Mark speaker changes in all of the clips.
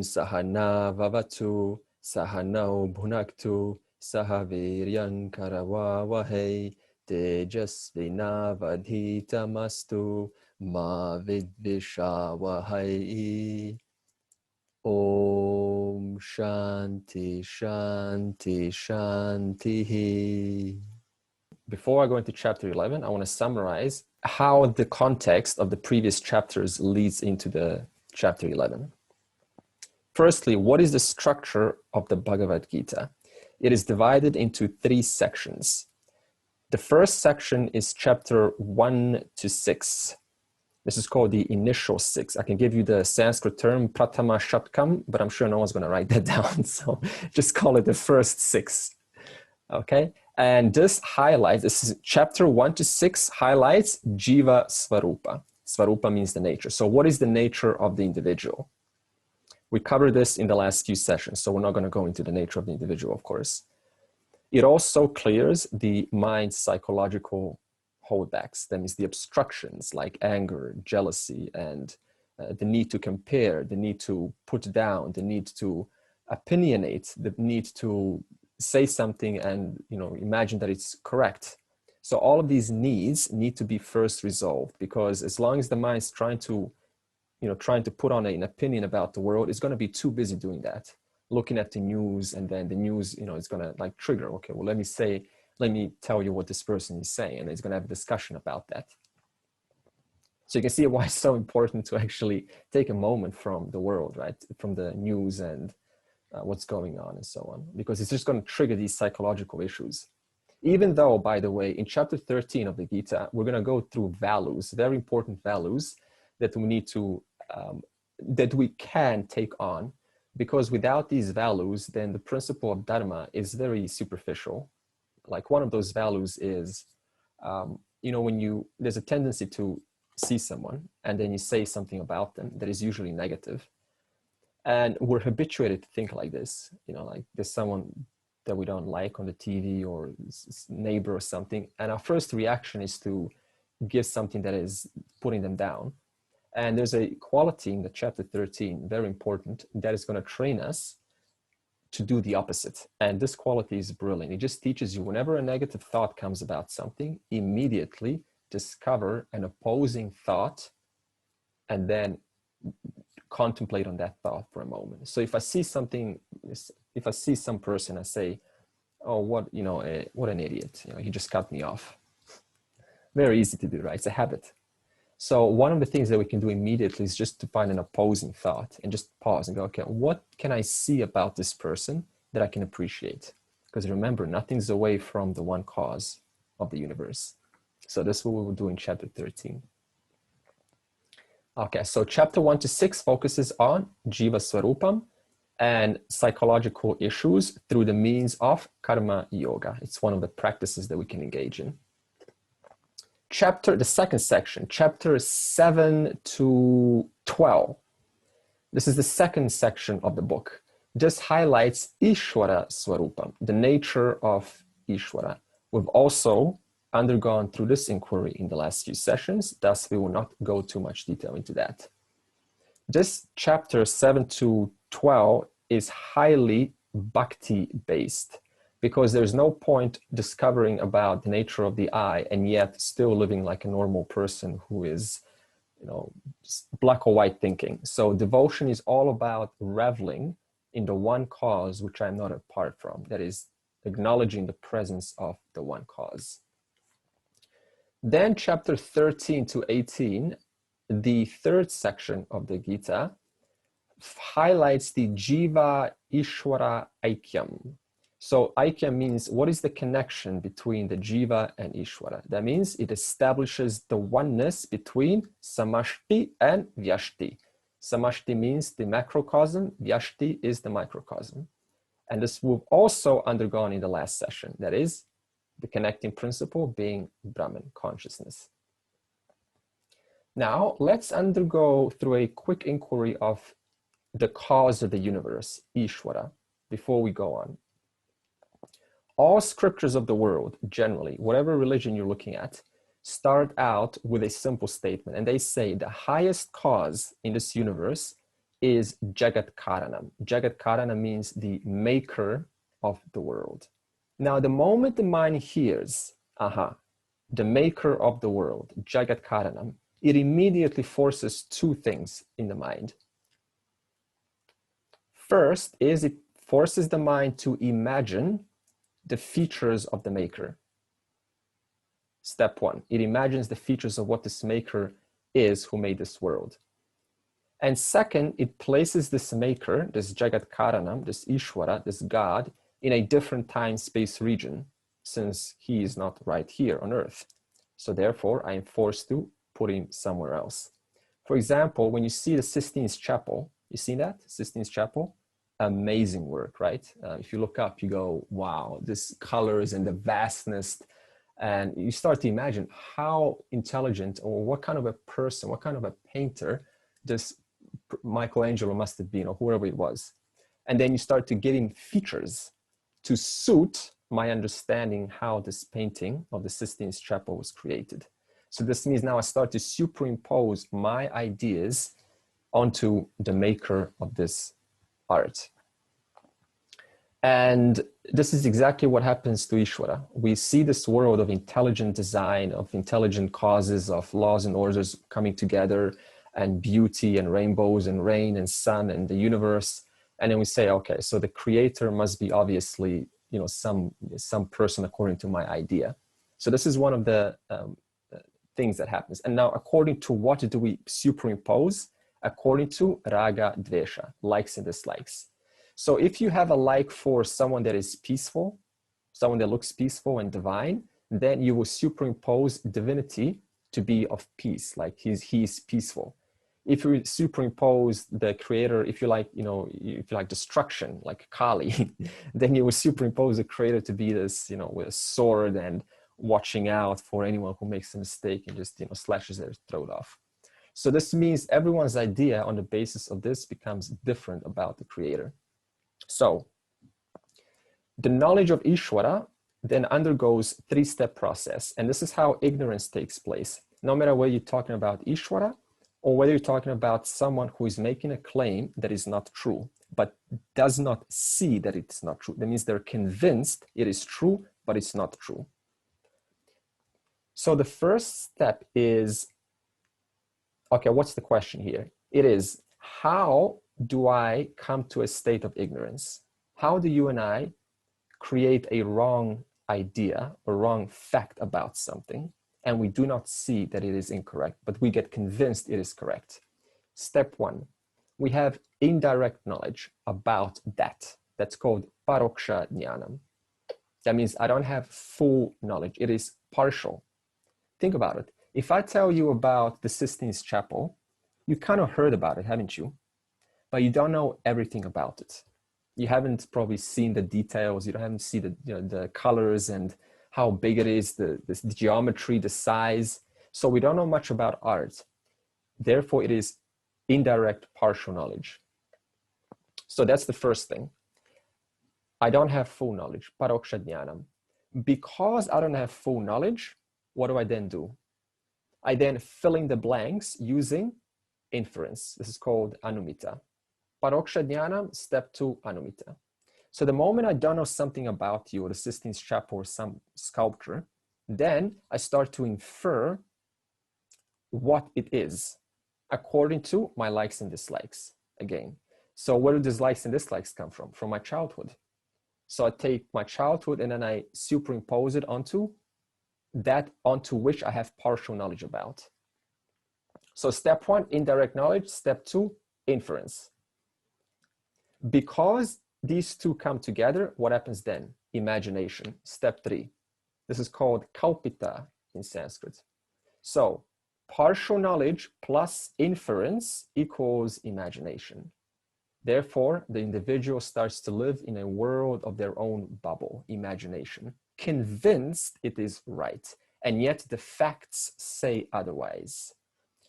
Speaker 1: Sahana Vavatu Sahano Bhunaktu Sahaviryan Karavavahe Tejasvinavadhitamastu Ma Vidvishawahai. Om Shanti Shanti Shanti. Before I go into chapter 11, I want to summarize how the context of the previous chapters leads into the chapter 11. Firstly, what is the structure of the Bhagavad Gita? It is divided into 3 sections. The first section is chapter 1 to 6. This is called the initial 6. I can give you the Sanskrit term Pratama Shatkam, but I'm sure no one's going to write that down. So just call it the first 6. Okay? And this is chapter 1 to 6 highlights Jiva Svarupa. Svarupa means the nature. So what is the nature of the individual? We covered this in the last few sessions, so we're not going to go into the nature of the individual, of course. It also clears the mind's psychological holdbacks. That means the obstructions like anger, jealousy, and the need to compare, the need to put down, the need to opinionate, the need to say something and imagine that it's correct. So all of these needs need to be first resolved, because as long as the mind is trying to put on an opinion about the world, it's going to be too busy doing that, looking at the news, and then the news, is going to like trigger, okay, well, let me tell you what this person is saying, and it's going to have a discussion about that. So you can see why it's so important to actually take a moment from the world, right? From the news and what's going on and so on, because it's just going to trigger these psychological issues. Even though, by the way, in chapter 13 of the Gita, we're going to go through values, very important values that we need to, that we can take on, because without these values, then the principle of Dharma is very superficial. Like one of those values is, when there's a tendency to see someone and then you say something about them that is usually negative. And we're habituated to think like this, like there's someone that we don't like on the TV or neighbor or something. And our first reaction is to give something that is putting them down. And there's a quality in the chapter 13, very important, that is going to train us to do the opposite. And this quality is brilliant. It just teaches you, whenever a negative thought comes about something, immediately discover an opposing thought and then contemplate on that thought for a moment. So if I see something, if I see some person, I say, oh, what an idiot. He just cut me off. Very easy to do, right? It's a habit. So one of the things that we can do immediately is just to find an opposing thought and just pause and go, okay, what can I see about this person that I can appreciate? Because remember, nothing's away from the one cause of the universe. So this is what we will do in chapter 13. Okay, so chapter 1 to 6 focuses on Jiva Swarupam and psychological issues through the means of Karma Yoga. It's one of the practices that we can engage in. The second section, chapter 7 to 12. This is the second section of the book. This highlights Ishwara Swarupam, the nature of Ishwara. We've also undergone through this inquiry in the last few sessions, thus we will not go too much detail into that. This chapter 7 to 12 is highly bhakti based, because there's no point discovering about the nature of the I and yet still living like a normal person who is, black or white thinking. So devotion is all about reveling in the one cause which I'm not apart from, that is acknowledging the presence of the one cause. Then chapter 13 to 18, the third section of the Gita, highlights the Jiva Ishwara Aikyam. So Aikyam means what is the connection between the Jiva and Ishwara? That means it establishes the oneness between Samashti and Vyashti. Samashti means the macrocosm, Vyashti is the microcosm. And this we've also undergone in the last session, that is the connecting principle being Brahman consciousness. Now, let's undergo through a quick inquiry of the cause of the universe, Ishwara, before we go on. All scriptures of the world, generally, whatever religion you're looking at, start out with a simple statement. And they say the highest cause in this universe is Jagat Karanam. Jagat Karana means the maker of the world. Now, the moment the mind hears, the maker of the world, Jagat Karanam, it immediately forces two things in the mind. First is it forces the mind to imagine the features of the maker. Step one, it imagines the features of what this maker is who made this world. And second, it places this maker, this Jagat Karanam, this Ishwara, this God, in a different time-space region, since he is not right here on earth. So therefore, I am forced to put him somewhere else. For example, when you see the Sistine Chapel, you seen that? Sistine Chapel? Amazing work, right? If you look up, you go, wow, this colors and the vastness. And you start to imagine how intelligent or what kind of a person, what kind of a painter this Michelangelo must have been, or whoever it was. And then you start to get in features to suit my understanding how this painting of the Sistine Chapel was created. So this means now I start to superimpose my ideas onto the maker of this art. And this is exactly what happens to Ishwara. We see this world of intelligent design, of intelligent causes, of laws and orders coming together, and beauty and rainbows and rain and sun and the universe. And then we say, okay, so the creator must be obviously, some person according to my idea. So this is one of the things that happens. And now, according to what do we superimpose? According to raga dvesha, likes and dislikes. So if you have a like for someone that is peaceful, someone that looks peaceful and divine, then you will superimpose divinity to be of peace, like he's peaceful. If you superimpose the creator, if you like, if you like destruction, like Kali, then you will superimpose the creator to be this, with a sword and watching out for anyone who makes a mistake and just, slashes their throat off. So this means everyone's idea on the basis of this becomes different about the creator. So the knowledge of Ishwara then undergoes three-step process. And this is how ignorance takes place. No matter whether you're talking about Ishwara or whether you're talking about someone who is making a claim that is not true, but does not see that it's not true. That means they're convinced it is true, but it's not true. So the first step is, okay, what's the question here? It is, how do I come to a state of ignorance? How do you and I create a wrong idea or wrong fact about something, and we do not see that it is incorrect, but we get convinced it is correct? Step one, we have indirect knowledge about that. That's called paroksha jnanam. That means I don't have full knowledge. It is partial. Think about it. If I tell you about the Sistine Chapel, you kind of heard about it, haven't you? But you don't know everything about it. You haven't probably seen the details. You haven't seen the colors and how big it is, the geometry, the size. So we don't know much about art. Therefore, it is indirect partial knowledge. So that's the first thing. I don't have full knowledge, paroksha jnanam. Because I don't have full knowledge, what do I then do? I then fill in the blanks using inference. This is called anumita. Paroksha jnanam, step 2, anumita. So the moment I don't know something about you or the Sistine Chapel or some sculpture, then I start to infer what it is according to my likes and dislikes again. So where do these likes and dislikes come from? From my childhood. So I take my childhood and then I superimpose it onto which I have partial knowledge about. So step 1, indirect knowledge. Step 2, inference. Because these two come together, what happens then? Imagination. Step 3. This is called kalpita in Sanskrit. So partial knowledge plus inference equals imagination. Therefore, the individual starts to live in a world of their own bubble, imagination, convinced it is right, and yet the facts say otherwise.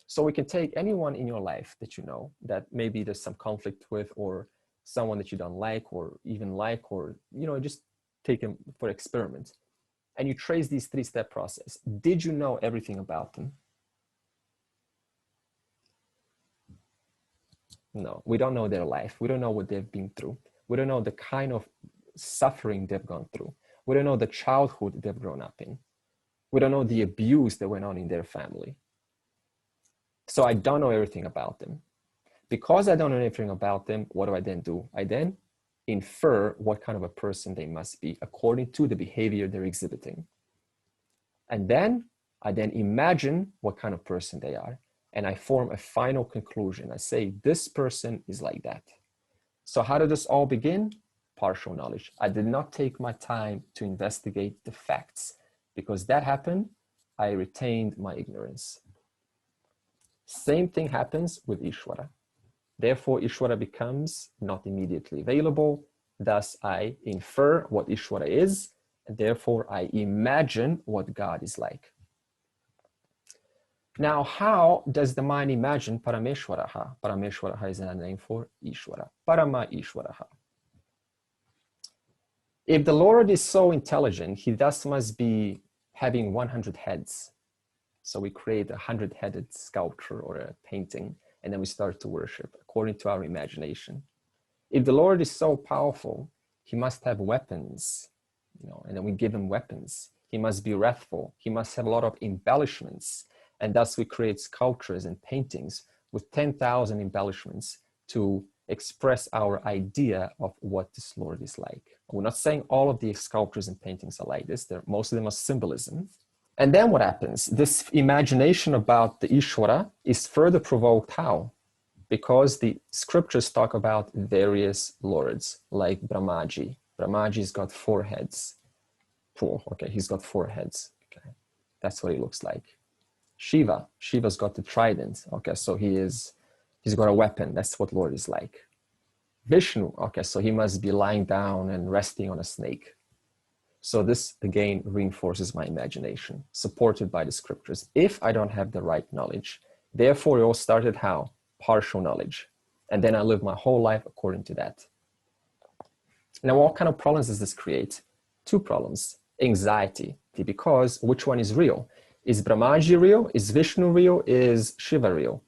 Speaker 1: So we can take anyone in your life that you know that maybe there's some conflict with, or someone that you don't like, or even like, or just take them for experiment, and you trace these 3-step process. Did you know everything about them? No, we don't know their life. We don't know what they've been through. We don't know the kind of suffering they've gone through. We don't know the childhood they've grown up in. We don't know the abuse that went on in their family. So I don't know everything about them. Because I don't know anything about them, what do I then do? I then infer what kind of a person they must be according to the behavior they're exhibiting. And then I then imagine what kind of person they are. And I form a final conclusion. I say, this person is like that. So how did this all begin? Partial knowledge. I did not take my time to investigate the facts. Because that happened, I retained my ignorance. Same thing happens with Ishwara. Therefore, Ishwara becomes not immediately available. Thus, I infer what Ishwara is, and therefore I imagine what God is like. Now, how does the mind imagine Parameshwaraha? Parameshwaraha is another name for Ishwara. Parama Ishwaraha. If the Lord is so intelligent, he thus must be having 100 heads. So we create a 100-headed sculpture or a painting, and then we start to worship according to our imagination. If the Lord is so powerful, he must have weapons, and then we give him weapons. He must be wrathful. He must have a lot of embellishments. And thus we create sculptures and paintings with 10,000 embellishments to express our idea of what this Lord is like. We're not saying all of the sculptures and paintings are like this. Most of them are symbolism. And then what happens? This imagination about the Ishwara is further provoked how? Because the scriptures talk about various lords, like Brahmaji. Brahmaji's got 4 heads. Okay, he's got 4 heads. Okay, that's what he looks like. Shiva's got the trident. Okay, so he's got a weapon. That's what Lord is like. Vishnu, okay, so he must be lying down and resting on a snake. So this again reinforces my imagination, supported by the scriptures. If I don't have the right knowledge, therefore it all started how? Partial knowledge. And then I live my whole life according to that. Now, what kind of problems does this create? 2 problems. Anxiety, because which one is real? Is Brahmaji real? Is Vishnu real? Is Shiva real?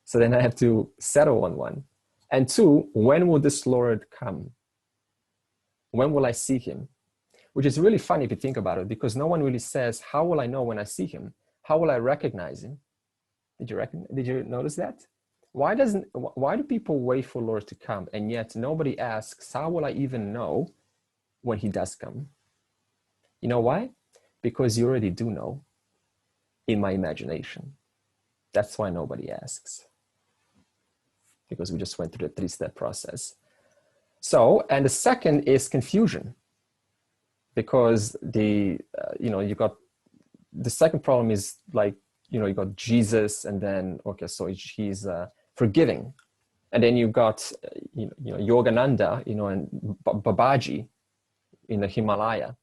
Speaker 1: So then I have to settle on one. And 2, when will this Lord come? When will I see him? Which is really funny if you think about it, because no one really says, how will I know when I see him? How will I recognize him? Did you notice that? Why do people wait for Lord to come? And yet nobody asks, how will I even know when he does come? You know why? Because you already do know in my imagination. That's why nobody asks. Because we just went through the 3-step process. So, and the second is confusion. Because you got, the second problem is like, you got Jesus, and then, okay, so he's forgiving. And then you got, Yogananda, and Babaji in the Himalaya.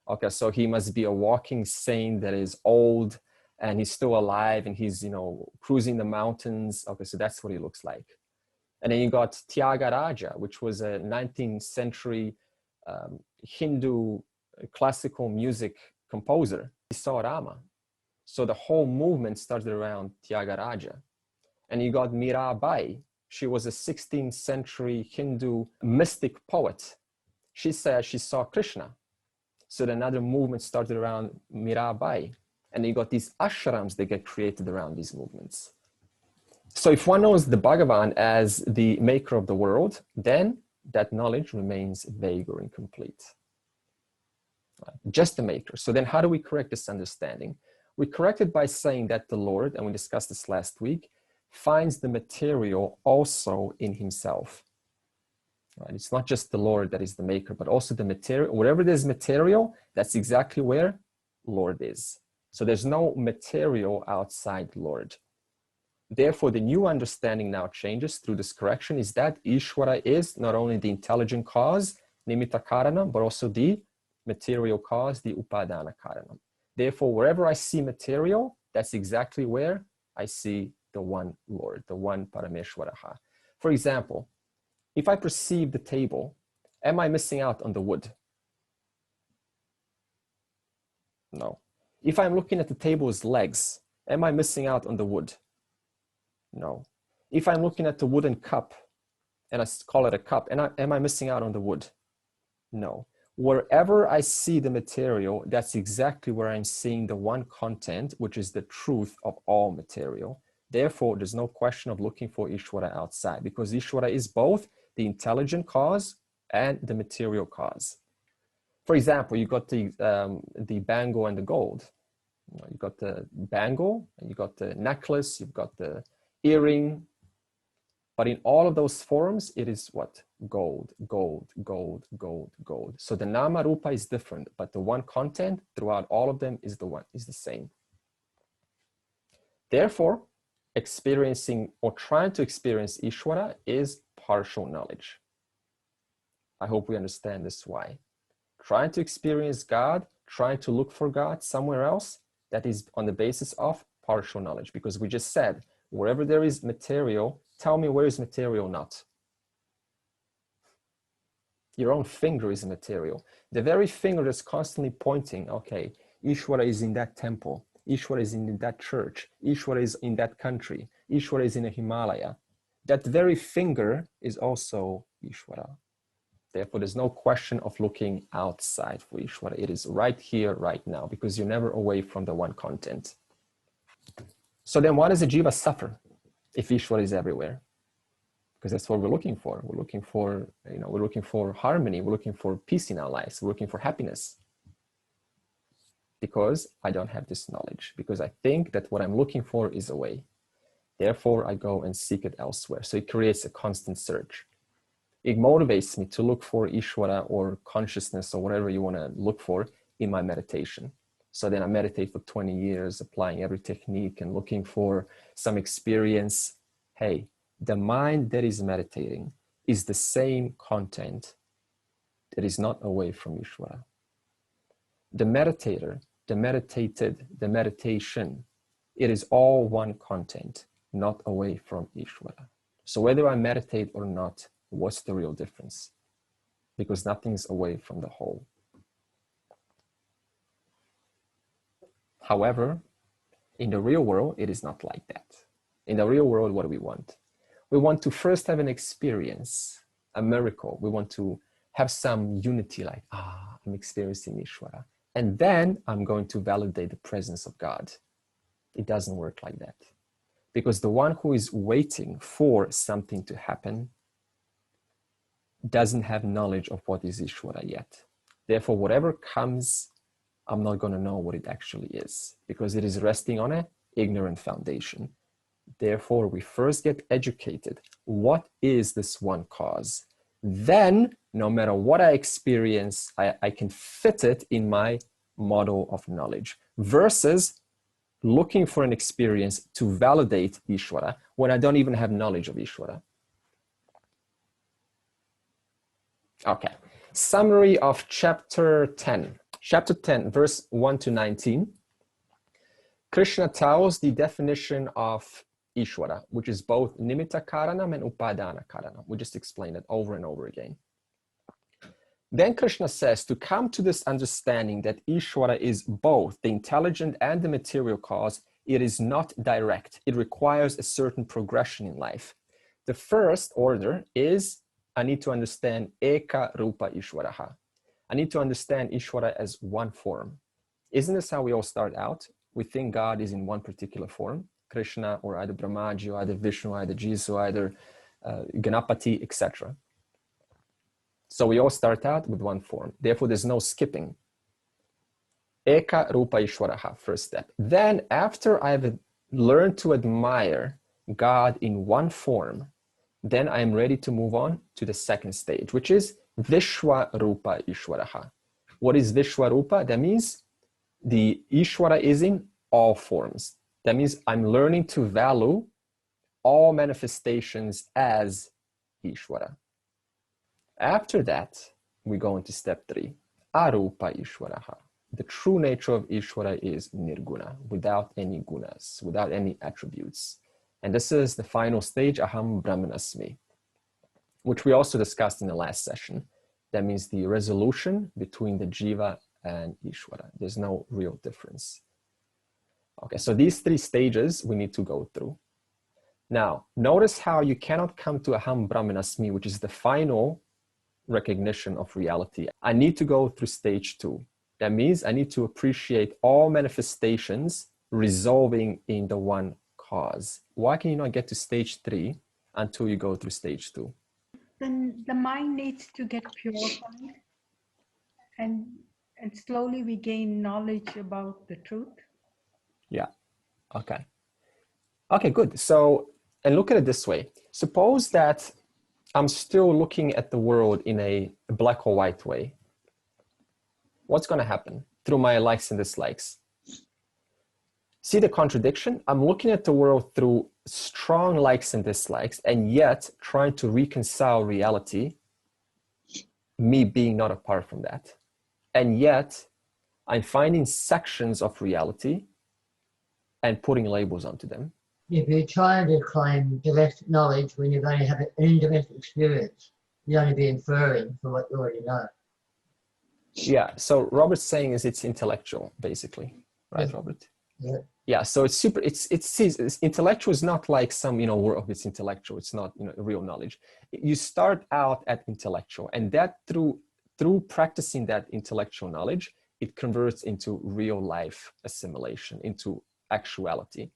Speaker 1: Okay, so he must be a walking saint that is old and he's still alive and he's, cruising the mountains. Okay, so that's what he looks like. And then you got Tyagaraja, which was a 19th century Hindu classical music composer. He saw Rama. So the whole movement started around Tyagaraja. And you got Mirabai. She was a 16th century Hindu mystic poet. She said she saw Krishna. So then another movement started around Mirabai. And you got these ashrams that get created around these movements. So if one knows the Bhagavan as the maker of the world, then that knowledge remains vague or incomplete. Right? Just the maker. So then how do we correct this understanding? We correct it by saying that the Lord, and we discussed this last week, finds the material also in himself. Right? It's not just the Lord that is the maker, but also the material. Wherever there's material, that's exactly where Lord is. So there's no material outside Lord. Therefore, the new understanding now changes through this correction is that Ishwara is not only the intelligent cause, nimitta karana, but also the material cause, the upadana karana. Therefore, wherever I see material, that's exactly where I see the one Lord, the one Parameshwaraha. For example, if I perceive the table, am I missing out on the wood? No. If I'm looking at the table's legs, am I missing out on the wood? No. If I'm looking at the wooden cup and I call it a cup, and am I missing out on the wood? No. Wherever I see the material, that's exactly where I'm seeing the one content, which is the truth of all material. Therefore, there's no question of looking for Ishwara outside, because Ishwara is both the intelligent cause and the material cause. For example, you got the bangle and the gold. You got the bangle, you got the necklace, you've got the earring. But in all of those forms, it is what? Gold, gold, gold, gold, gold. So the Nama Rupa is different, but the one content throughout all of them is the same. Therefore, experiencing or trying to experience Ishwara is partial knowledge. I hope we understand this why. Trying to experience God, trying to look for God somewhere else, that is on the basis of partial knowledge, because we just said, wherever there is material, tell me where is material not? Your own finger is material. The very finger that's constantly pointing, okay, Ishwara is in that temple, Ishwara is in that church, Ishwara is in that country, Ishwara is in a Himalaya. That very finger is also Ishwara. Therefore, there's no question of looking outside for Ishwara. It is right here, right now, because you're never away from the one content. So then why does a jiva suffer if Ishwara is everywhere? Because that's what we're looking for. We're looking for, we're looking for harmony. We're looking for peace in our lives. We're looking for happiness. Because I don't have this knowledge. Because I think that what I'm looking for is away. Therefore, I go and seek it elsewhere. So it creates a constant search. It motivates me to look for Ishwara or consciousness or whatever you want to look for in my meditation. So then I meditate for 20 years, applying every technique and looking for some experience. Hey, the mind that is meditating is the same content that is not away from Ishwara. The meditator, the meditated, the meditation, it is all one content, not away from Ishwara. So whether I meditate or not, what's the real difference? Because nothing's away from the whole. However, in the real world, it is not like that. In the real world, what do we want? We want to first have an experience, a miracle. We want to have some unity, like, I'm experiencing Ishwara. And then I'm going to validate the presence of God. It doesn't work like that. Because the one who is waiting for something to happen doesn't have knowledge of what is Ishwara yet. Therefore, whatever comes, I'm not going to know what it actually is, because it is resting on an ignorant foundation. Therefore, we first get educated. What is this one cause? Then, no matter what I experience, I can fit it in my model of knowledge, versus looking for an experience to validate Ishwara when I don't even have knowledge of Ishwara. Okay, summary of chapter 10. Chapter 10, verse 1 to 19. Krishna tells the definition of Ishwara, which is both Nimitta Karanam and Upadana Karanam. We just explained it over and over again. Then Krishna says, to come to this understanding that Ishwara is both the intelligent and the material cause, it is not direct. It requires a certain progression in life. The first order is, I need to understand Eka Rupa Ishwaraha. I need to understand Ishwara as one form. Isn't this how we all start out? We think God is in one particular form, Krishna, or either Brahmaji, or either Vishnu, or either Jesus, or either Ganapati, etc. So we all start out with one form. Therefore, there's no skipping. Eka Rupa Ishwaraha, first step. Then after I've learned to admire God in one form, then I'm ready to move on to the second stage, which is Vishwa Rupa Ishwaraha. What is Vishwa Rupa? That means the Ishwara is in all forms. That means I'm learning to value all manifestations as Ishwara. After that, we go into step 3, Arupa Ishwaraha. The true nature of Ishwara is Nirguna, without any gunas, without any attributes. And this is the final stage, Aham Brahmanasmi, which we also discussed in the last session. That means the resolution between the Jiva and Ishwara. There's no real difference. Okay, so these 3 stages we need to go through. Now, notice how you cannot come to Aham Brahmanasmi, which is the final recognition of reality. I need to go through stage 2. That means I need to appreciate all manifestations resolving in the one cause. Why can you not get to stage 3 until you go through stage 2?
Speaker 2: Then the mind needs to get purified, and slowly we gain knowledge about the truth.
Speaker 1: Yeah. Okay. Okay, good. So, and look at it this way. Suppose that I'm still looking at the world in a black or white way. What's going to happen through my likes and dislikes? See the contradiction? I'm looking at the world through strong likes and dislikes, and yet trying to reconcile reality, me being not apart from that. And yet I'm finding sections of reality and putting labels onto them.
Speaker 3: If you're trying to claim direct knowledge when you're going to have an indirect experience, you're only be inferring from what you already know.
Speaker 1: Yeah, so Robert's saying is it's intellectual, basically, right,
Speaker 3: Yeah.
Speaker 1: Robert?
Speaker 3: Yeah.
Speaker 1: Yeah, so it's super, it's intellectual is not like some, word of it's intellectual, it's not, real knowledge. You start out at intellectual, and that through practicing that intellectual knowledge, it converts into real life assimilation, into actuality.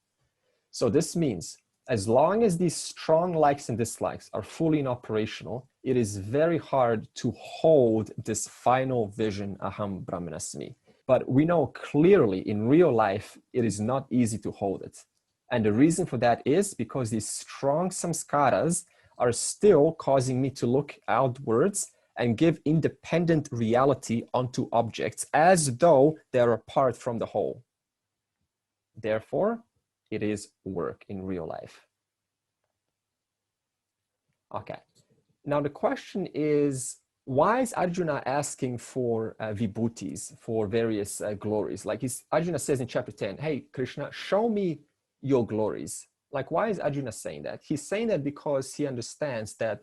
Speaker 1: So this means as long as these strong likes and dislikes are fully operational, it is very hard to hold this final vision, Aham Brahmanasmi. But we know clearly in real life, it is not easy to hold it. And the reason for that is because these strong samskaras are still causing me to look outwards and give independent reality onto objects as though they're apart from the whole. Therefore, it is work in real life. Okay. Now the question is, why is Arjuna asking for vibhutis, for various glories? Like Arjuna says in chapter 10, hey, Krishna, show me your glories. Like, why is Arjuna saying that? He's saying that because he understands that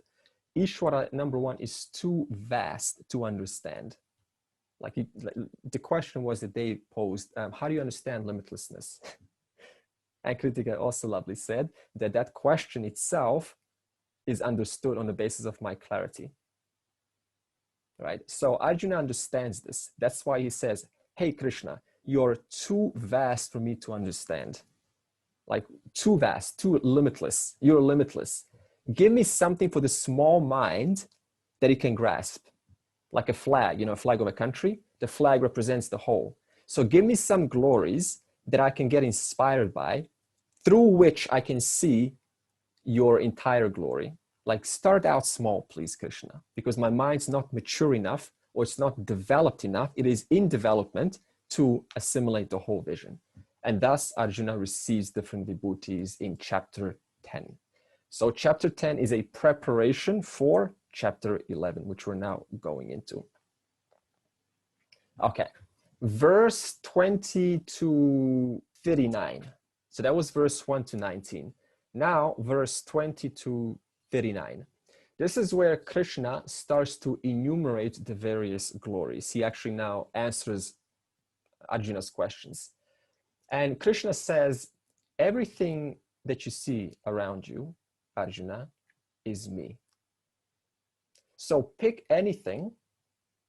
Speaker 1: Ishwara, number one, is too vast to understand. Like the question was that they posed, how do you understand limitlessness? And Kritika also lovely said that that question itself is understood on the basis of my clarity. Right? So Arjuna understands this. That's why he says, hey, Krishna, you're too vast for me to understand. Like too vast, too limitless. You're limitless. Give me something for the small mind that it can grasp. Like a flag, a flag of a country. The flag represents the whole. So give me some glories that I can get inspired by, through which I can see your entire glory. Like start out small, please, Krishna, because my mind's not mature enough, or it's not developed enough. It is in development to assimilate the whole vision. And thus Arjuna receives different vibhutis in chapter 10. So chapter 10 is a preparation for chapter 11, which we're now going into. Okay, verse 20 to 39. So that was verse 1 to 19. Now, verse 20 to 39. This is where Krishna starts to enumerate the various glories. He actually now answers Arjuna's questions. And Krishna says, everything that you see around you, Arjuna, is me. So pick anything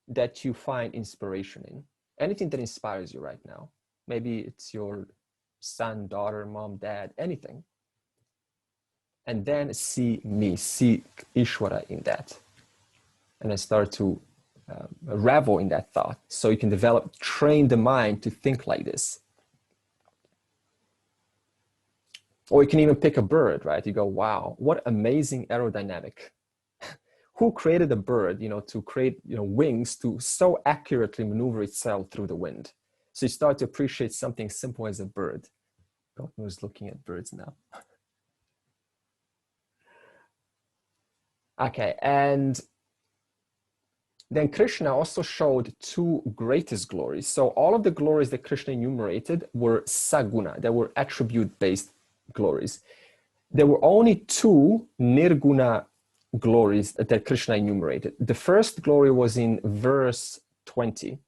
Speaker 1: that you find inspiration in, anything that inspires you right now. Maybe it's your son, daughter, mom, dad, anything. And then see me, see Ishwara in that. And then start to revel in that thought. So you can train the mind to think like this. Or you can even pick a bird, right? You go, wow, what amazing aerodynamic. Who created a bird, to create, wings to so accurately maneuver itself through the wind? So you start to appreciate something simple as a bird. God knows looking at birds now. Okay, and then Krishna also showed two greatest glories. So all of the glories that Krishna enumerated were saguna, they were attribute-based glories. There were only two Nirguna glories that Krishna enumerated. The first glory was in verse 20.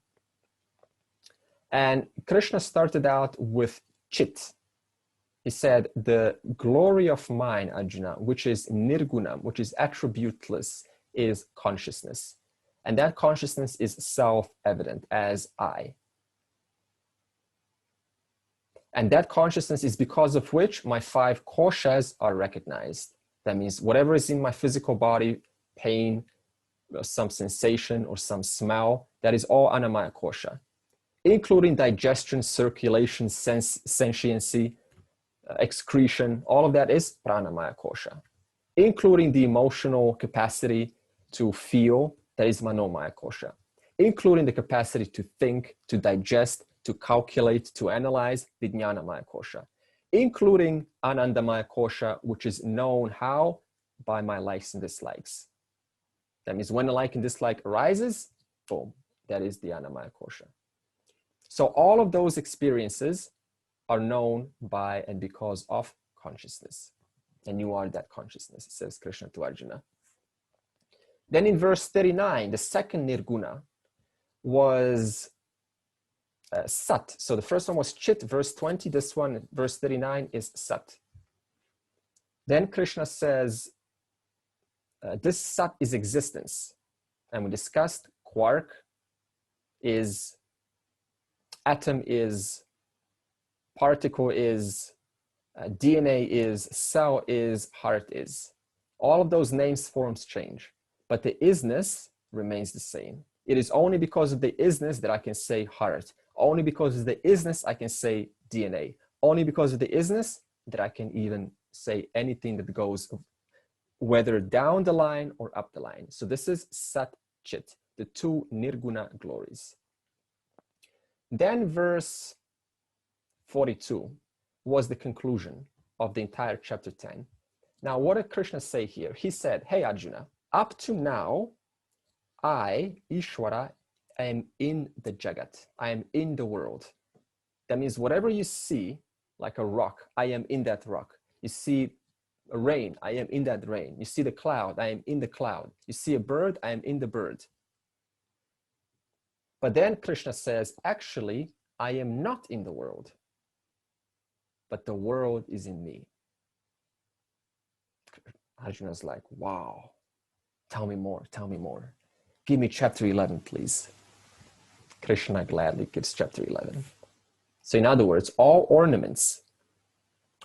Speaker 1: And Krishna started out with Chit. He said, the glory of mind, Arjuna, which is nirguna, which is attributeless, is consciousness. And that consciousness is self-evident as I. And that consciousness is because of which my 5 koshas are recognized. That means whatever is in my physical body, pain, some sensation or some smell, that is all Annamaya kosha, including digestion, circulation, sentiency, excretion, all of that is Pranamaya kosha, including the emotional capacity to feel, that is Manomaya kosha, including the capacity to think, to digest, to calculate, to analyze, Vijnanamaya kosha, including Anandamaya kosha, which is known how? By my likes and dislikes. That means when a like and dislike arises, boom, that is the Annamaya kosha. So all of those experiences are known by and because of consciousness. And you are that consciousness, says Krishna to Arjuna. Then in verse 39, the second nirguna was sat. So the first one was chit, verse 20. This one, verse 39, is sat. Then Krishna says, this sat is existence. And we discussed quark is, atom is, particle is, DNA is, cell is, heart is. All of those names, forms change, but the isness remains the same. It is only because of the isness that I can say heart. Only because of the isness I can say DNA. Only because of the isness that I can even say anything that goes whether down the line or up the line. So this is Sat Chit, the 2 Nirguna glories. Then verse 42 was the conclusion of the entire chapter 10. Now, what did Krishna say here? He said, hey, Arjuna, up to now, I, Ishwara, am in the Jagat. I am in the world. That means whatever you see, like a rock, I am in that rock. You see a rain, I am in that rain. You see the cloud, I am in the cloud. You see a bird, I am in the bird. But then Krishna says, actually, I am not in the world, but the world is in me. Arjuna's like, wow, tell me more, tell me more. Give me chapter 11, please. Krishna gladly gives chapter 11. So in other words, all ornaments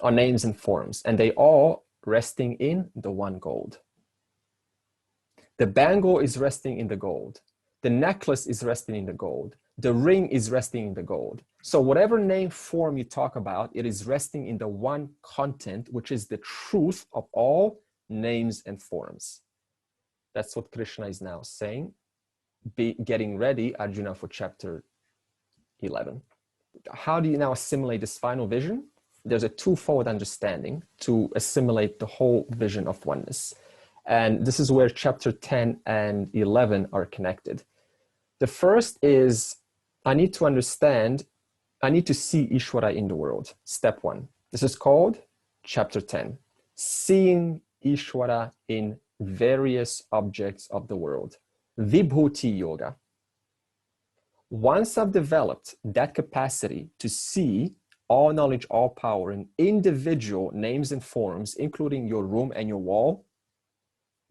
Speaker 1: are names and forms, and they all resting in the one gold. The bangle is resting in the gold. The necklace is resting in the gold. The ring is resting in the gold. So whatever name form you talk about, it is resting in the one content, which is the truth of all names and forms. That's what Krishna is now saying, getting ready, Arjuna, for chapter 11. How do you now assimilate this final vision? There's a twofold understanding to assimilate the whole vision of oneness. And this is where chapter 10 and 11 are connected. The first is, I need to understand, I need to see Ishwara in the world. Step 1. This is called chapter 10. Seeing Ishwara in various objects of the world. Vibhuti Yoga. Once I've developed that capacity to see all knowledge, all power in individual names and forms, including your room and your wall,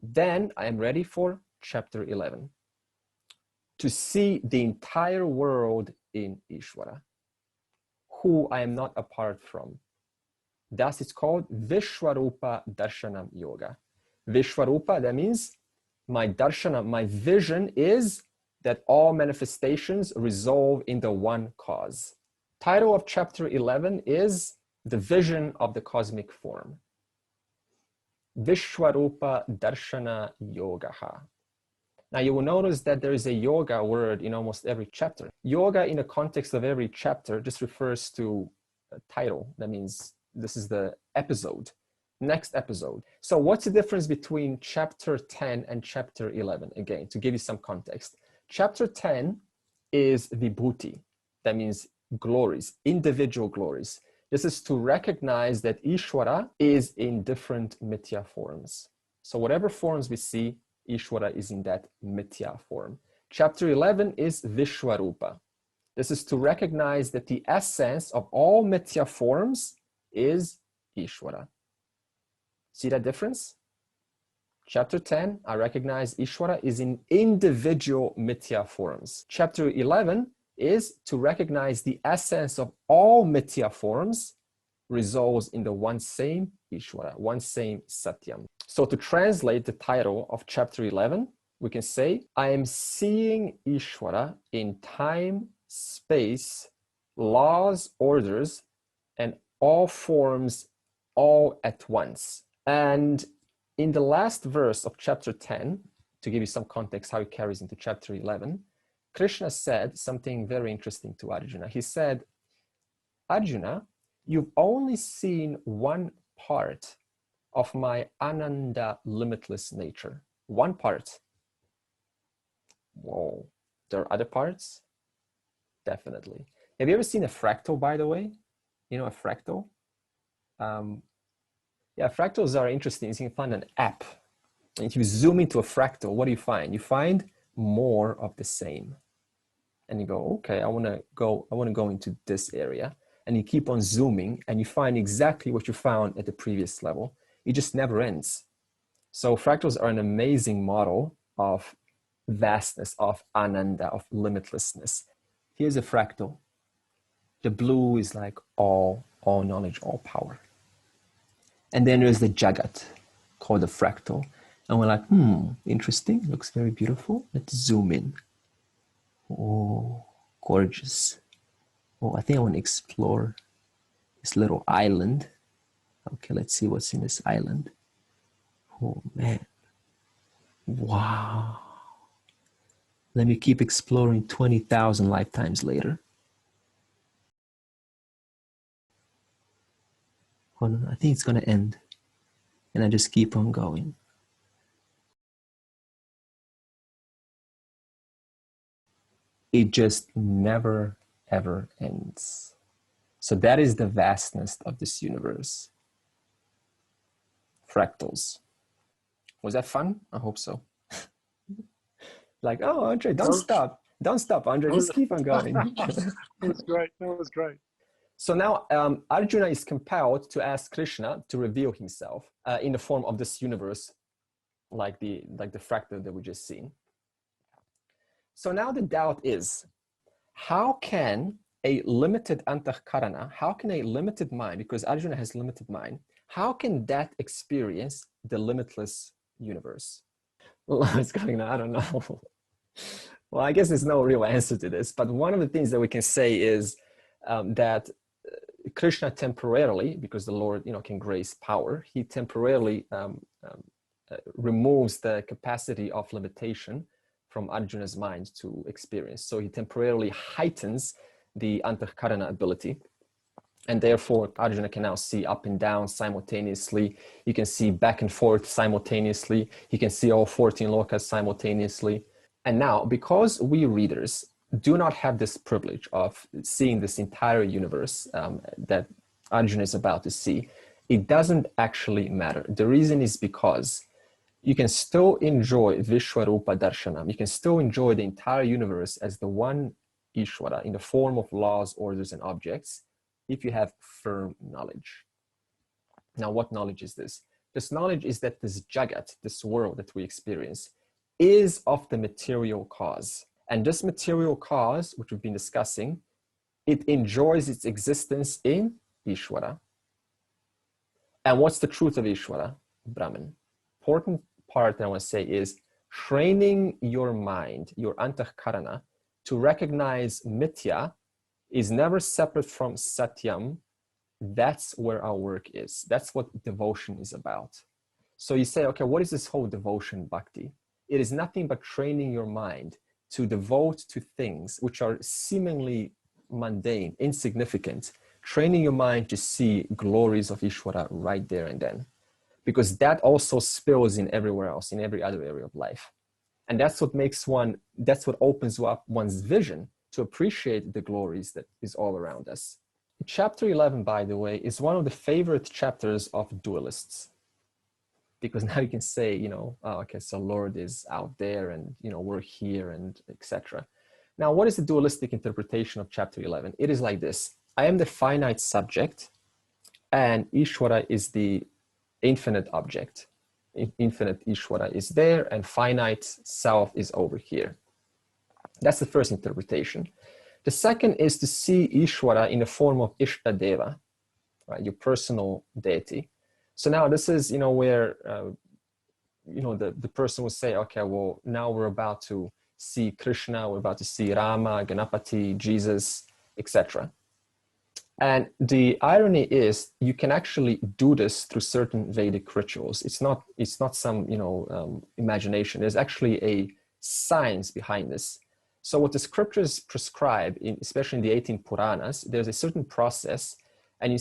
Speaker 1: then I am ready for chapter 11. To see the entire world in Ishwara, who I am not apart from. Thus it's called Vishwarupa Darshanam Yoga. Vishwarupa, that means my darshana, my vision is that all manifestations resolve in the one cause. Title of chapter 11 is The Vision of the Cosmic Form. Vishwarupa Darshana Yogaha. Now you will notice that there is a yoga word in almost every chapter. Yoga in the context of every chapter just refers to a title. That means this is the episode, next episode. So what's the difference between chapter 10 and chapter 11? Again, to give you some context. Chapter 10 is Vibhuti. That means glories, individual glories. This is to recognize that Ishwara is in different mithya forms. So whatever forms we see, Ishwara is in that mithya form. Chapter 11 is Vishwarupa. This is to recognize that the essence of all mithya forms is Ishwara. See that difference? Chapter 10, I recognize Ishwara is in individual mithya forms. Chapter 11 is to recognize the essence of all mithya forms resolves in the one same Ishwara, one same Satyam. So to translate the title of chapter 11, we can say, I am seeing Ishwara in time, space, laws, orders, and all forms all at once. And in the last verse of chapter 10, to give you some context how it carries into chapter 11, Krishna said something very interesting to Arjuna. He said, Arjuna, you've only seen one part of my Ananda limitless nature. One part. Whoa, there are other parts? Definitely. Have you ever seen a fractal, by the way? You know a fractal? Yeah, fractals are interesting. You can find an app. And if you zoom into a fractal, what do you find? You find more of the same. And you go, okay, I want to go into this area. And you keep on zooming and you find exactly what you found at the previous level. It just never ends. So fractals are an amazing model of vastness, of ananda, of limitlessness. Here's a fractal. The blue is like all knowledge, all power. And then there's the Jagat, called the fractal. And we're like, interesting, looks very beautiful. Let's zoom in. Oh, gorgeous. Oh, I think I want to explore this little island. Okay, let's see what's in this island. Oh, man. Wow. Let me keep exploring 20,000 lifetimes later. Hold on, I think it's going to end. And I just keep on going. It just never, ever ends. So that is the vastness of this universe. Fractals. Was that fun? I hope so. Like, oh, Andre, don't stop. Don't stop, Andre. Just keep on going.
Speaker 4: That was great. That was great.
Speaker 1: So now Arjuna is compelled to ask Krishna to reveal himself in the form of this universe, like the fractal that we just seen. So now the doubt is, how can a limited antahkarana, how can a limited mind, because Arjuna has limited mind, how can that experience the limitless universe? Well, it's going on, I don't know. Well, I guess there's no real answer to this, but one of the things that we can say is that Krishna temporarily, because the Lord, can grace power, he temporarily removes the capacity of limitation from Arjuna's mind to experience. So he temporarily heightens the antahkarana ability. And therefore, Arjuna can now see up and down simultaneously. He can see back and forth simultaneously. He can see all 14 lokas simultaneously. And now, because we readers do not have this privilege of seeing this entire universe that Arjuna is about to see, it doesn't actually matter. The reason is because you can still enjoy Vishwarupa Darshanam. You can still enjoy the entire universe as the one Ishwara in the form of laws, orders, and objects if you have firm knowledge. Now, what knowledge is this? This knowledge is that this Jagat, this world that we experience, is of the material cause. And this material cause, which we've been discussing, it enjoys its existence in Ishwara. And what's the truth of Ishwara? Brahman. Important part that I want to say is training your mind, your antahkarana, to recognize mithya is never separate from satyam. That's where our work is. That's what devotion is about. So you say, okay, what is this whole devotion bhakti? It is nothing but training your mind to devote to things which are seemingly mundane, insignificant, training your mind to see glories of Ishwara right there and then. Because that also spills in everywhere else, in every other area of life. And that's what makes that's what opens up one's vision to appreciate the glories that is all around us. Chapter 11, by the way, is one of the favorite chapters of dualists. Because now you can say, oh, okay, so Lord is out there and, we're here and etc. Now, what is the dualistic interpretation of chapter 11? It is like this. I am the finite subject. and Ishwara is the infinite object. Infinite Ishwara is there, and finite self is over here. That's the first interpretation. The second is to see Ishwara in the form of Ishtadeva, right, your personal deity. So now this is, where, the person will say, okay, well, now we're about to see Krishna, we're about to see Rama, Ganapati, Jesus, etc. And the irony is, you can actually do this through certain Vedic rituals. It's not some, imagination. There's actually a science behind this. So what the scriptures prescribe, especially in the 18 Puranas, there's a certain process, and you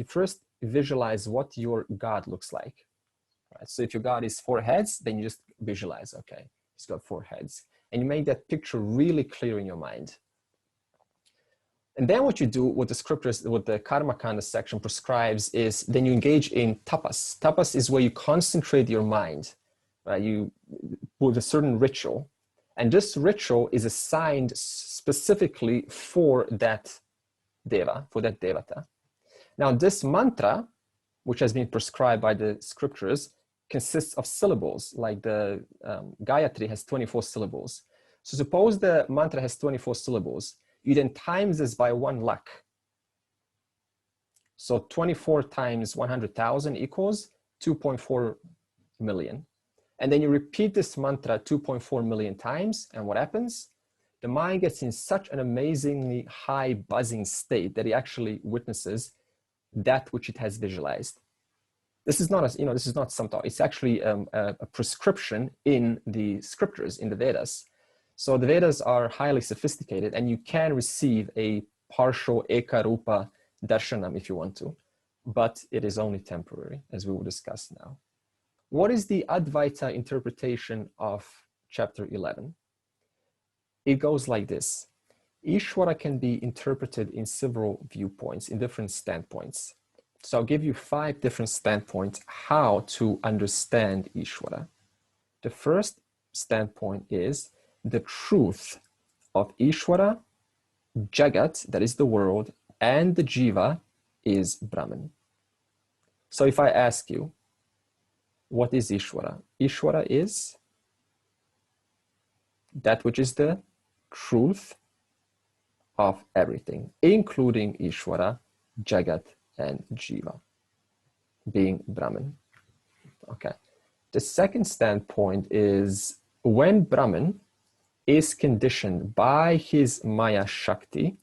Speaker 1: first visualize what your God looks like. Right? So if your God is 4 heads, then you just visualize, okay, he's got 4 heads. And you make that picture really clear in your mind. And then what you do, what the scriptures, what the Karma Kanda section prescribes is, then you engage in tapas. Tapas is where you concentrate your mind, right? You with a certain ritual. And this ritual is assigned specifically for that deva, for that devata. Now this mantra, which has been prescribed by the scriptures, consists of syllables, like the Gayatri has 24 syllables. So suppose the mantra has 24 syllables, you then times this by 1 lakh. So 24 times 100,000 equals 2.4 million. And then you repeat this mantra 2.4 million times, and what happens? The mind gets in such an amazingly high buzzing state that it actually witnesses that which it has visualized. This is not, this is not some thought. It's actually a prescription in the scriptures, in the Vedas. So the Vedas are highly sophisticated, and you can receive a partial ekarupa darshanam if you want to, but it is only temporary, as we will discuss now. What is the Advaita interpretation of chapter 11? It goes like this. Ishwara can be interpreted in several viewpoints, in different standpoints. So I'll give you 5 different standpoints how to understand Ishwara. The first standpoint is the truth of Ishwara, Jagat, that is the world, and the Jiva is Brahman. So if I ask you, what is Ishwara? Ishwara is that which is the truth of everything, including Ishwara, Jagat, and Jiva, being Brahman. Okay. The second standpoint is when Brahman is conditioned by his Maya Shakti,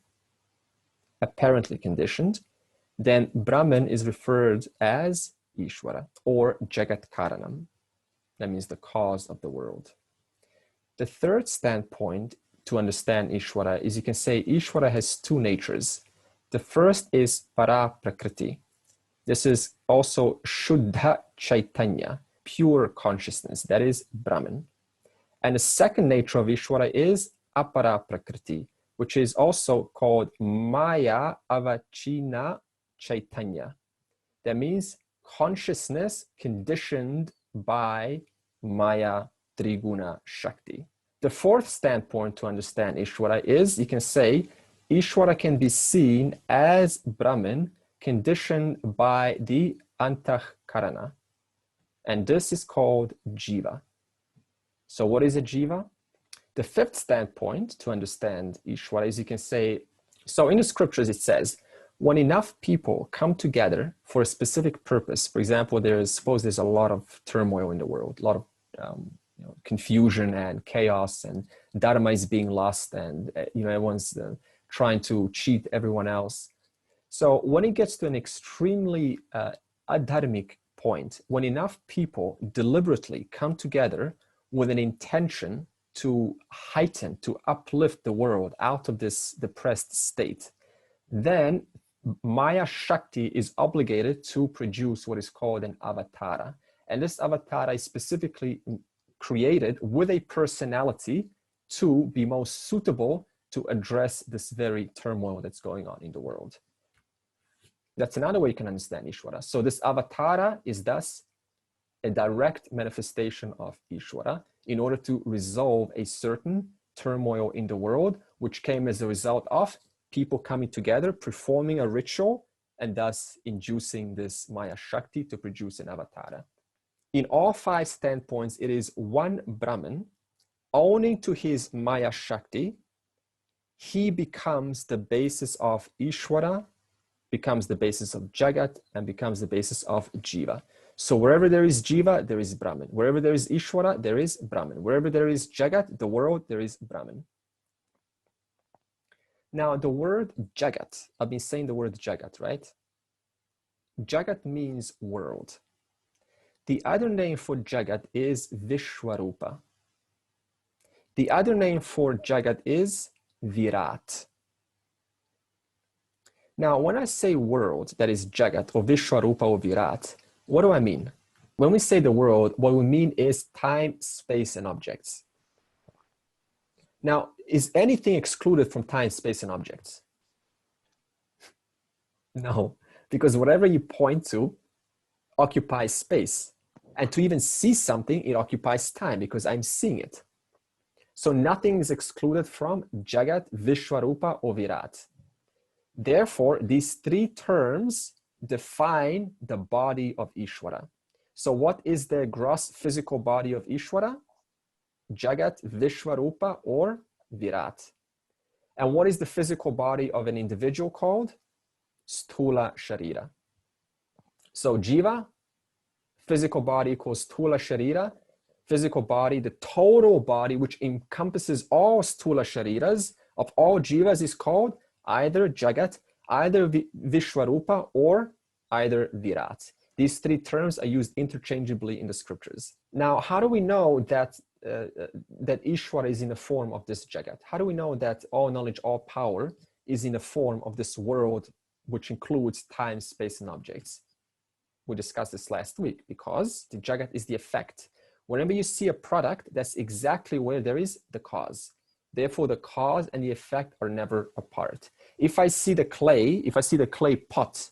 Speaker 1: apparently conditioned, then Brahman is referred as Ishwara or Jagat Karanam. That means the cause of the world. The third standpoint to understand Ishwara is you can say Ishwara has 2 natures. The first is Para Prakriti. This is also Shuddha Chaitanya, pure consciousness, that is Brahman. And the second nature of Ishwara is Apara Prakriti, which is also called Maya Avachina Chaitanya. That means consciousness conditioned by Maya Triguna Shakti. The fourth standpoint to understand Ishwara is, you can say, Ishwara can be seen as Brahman conditioned by the Antahkarana. And this is called Jiva. So what is a Jiva? The fifth standpoint to understand Ishwara is you can say, so in the scriptures it says, when enough people come together for a specific purpose, for example, suppose there's a lot of turmoil in the world, a lot of confusion and chaos, and dharma is being lost, and everyone's trying to cheat everyone else. So when it gets to an extremely adharmic point, when enough people deliberately come together with an intention to heighten, to uplift the world out of this depressed state, then Maya Shakti is obligated to produce what is called an avatara. And this avatara is specifically created with a personality to be most suitable to address this very turmoil that's going on in the world. That's another way you can understand Ishwara. So this avatara is thus a direct manifestation of Ishwara in order to resolve a certain turmoil in the world, which came as a result of people coming together, performing a ritual, and thus inducing this Maya Shakti to produce an avatara. In all 5 standpoints, it is one Brahman owning to his Maya Shakti. He becomes the basis of Ishwara, becomes the basis of Jagat, and becomes the basis of Jiva. So wherever there is Jiva, there is Brahman. Wherever there is Ishwara, there is Brahman. Wherever there is Jagat, the world, there is Brahman. Now the word Jagat, I've been saying the word Jagat, right? Jagat means world. The other name for Jagat is Vishwarupa. The other name for Jagat is Virat. Now, when I say world, that is Jagat or Vishwarupa or Virat, what do I mean? When we say the world, what we mean is time, space, and objects. Now, is anything excluded from time, space, and objects? No, because whatever you point to occupies space. And to even see something, it occupies time because I'm seeing it. So nothing is excluded from Jagat, Vishwarupa, or Virat. Therefore, these 3 terms define the body of Ishwara. So what is the gross physical body of Ishwara? Jagat, Vishwarupa, or Virat. And what is the physical body of an individual called? Sthula Sharira. So Jiva, physical body equals Sthula Sharira. Physical body, the total body, which encompasses all Sthula Shariras of all Jivas, is called either Jagat, either Vishwarupa, or either Virat. These 3 terms are used interchangeably in the scriptures. Now, how do we know that that Ishwara is in the form of this Jagat? How do we know that all knowledge, all power is in the form of this world, which includes time, space, and objects? We discussed this last week because the Jagat is the effect. Whenever you see a product, that's exactly where there is the cause. Therefore, the cause and the effect are never apart. If I see the clay pot,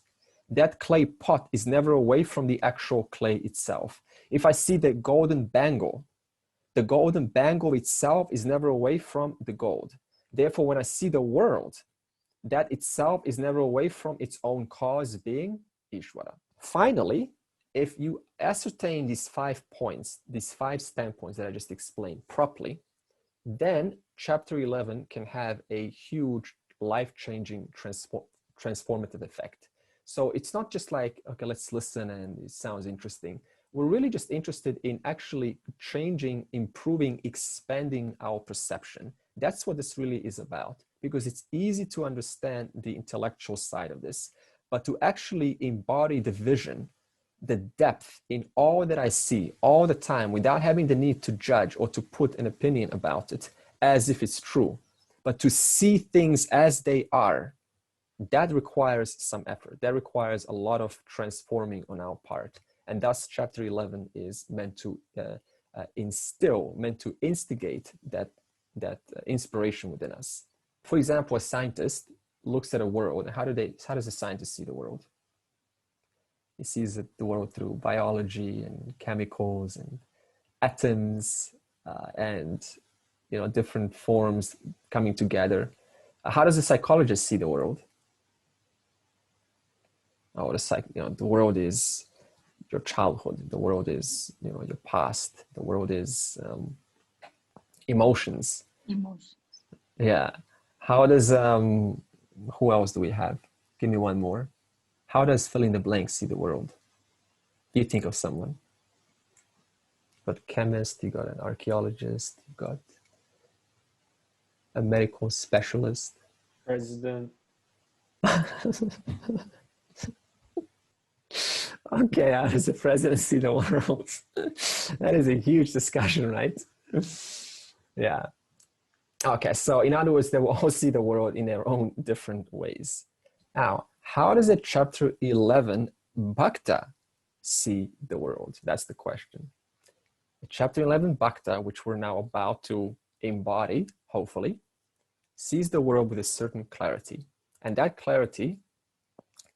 Speaker 1: that clay pot is never away from the actual clay itself. If I see the golden bangle itself is never away from the gold. Therefore, when I see the world, that itself is never away from its own cause, being Ishwara. Finally, if you ascertain these 5 points, these 5 standpoints that I just explained properly, then chapter 11 can have a huge life-changing transformative effect. So it's not just like, okay, let's listen and it sounds interesting. We're really just interested in actually changing, improving, expanding our perception. That's what this really is about, because it's easy to understand the intellectual side of this, but to actually embody the vision, the depth in all that I see all the time without having the need to judge or to put an opinion about it as if it's true, but to see things as they are, that requires some effort. That requires a lot of transforming on our part. And thus chapter 11 is meant to instigate that inspiration within us. For example, a scientist looks at a world, and how does a scientist see the world? He sees the world through biology and chemicals and atoms and different forms coming together. How does a psychologist see the world? Oh, the world is your childhood. The world is your past. The world is emotions. Yeah. How does who else do we have? Give me one more. How does fill in the blank see the world? Do you think of someone? You've got a chemist, you got an archaeologist, you got a medical specialist.
Speaker 5: President.
Speaker 1: Okay, how does the president see the world? That is a huge discussion, right? Yeah. Okay, so in other words, they will all see the world in their own different ways. Now, how does a chapter 11 Bhakta see the world? That's the question. The chapter 11 Bhakta, which we're now about to embody, hopefully, sees the world with a certain clarity. And that clarity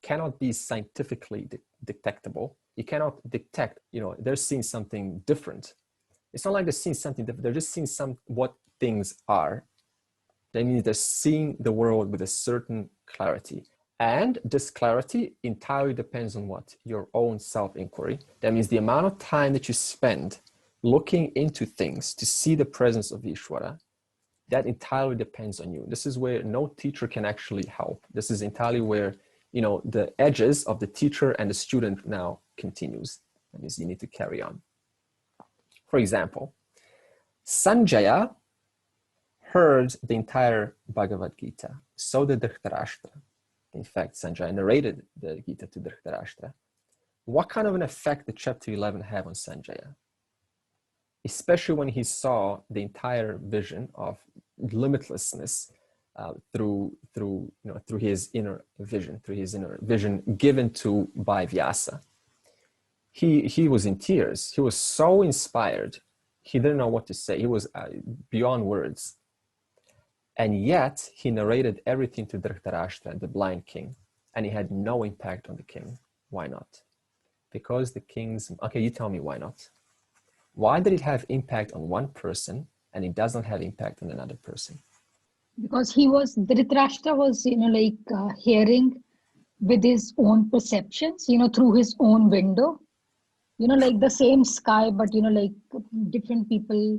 Speaker 1: cannot be scientifically detectable. You cannot detect, they're seeing something different. It's not like they're seeing something different. They're just seeing what things are. That means they're seeing the world with a certain clarity. And this clarity entirely depends on what? Your own self-inquiry. That means the amount of time that you spend looking into things to see the presence of Ishwara, that entirely depends on you. This is where no teacher can actually help. This is entirely where, you know, the edges of the teacher and the student now continues. That means you need to carry on. For example, Sanjaya heard the entire Bhagavad Gita. So did Dhritarashtra. In fact, Sanjaya narrated the Gita to Dhritarashtra. What kind of an effect did chapter 11 have on Sanjaya? Especially when he saw the entire vision of limitlessness through his inner vision given to by Vyasa. He was in tears. He was so inspired. He didn't know what to say. He was beyond words. And yet he narrated everything to Dhritarashtra, the blind king, and he had no impact on the king. Why not? Because the king's, okay, you tell me why not. Why did it have impact on one person and it doesn't have impact on another person?
Speaker 5: Because Dhritarashtra was, hearing with his own perceptions, through his own window, like the same sky, but, different people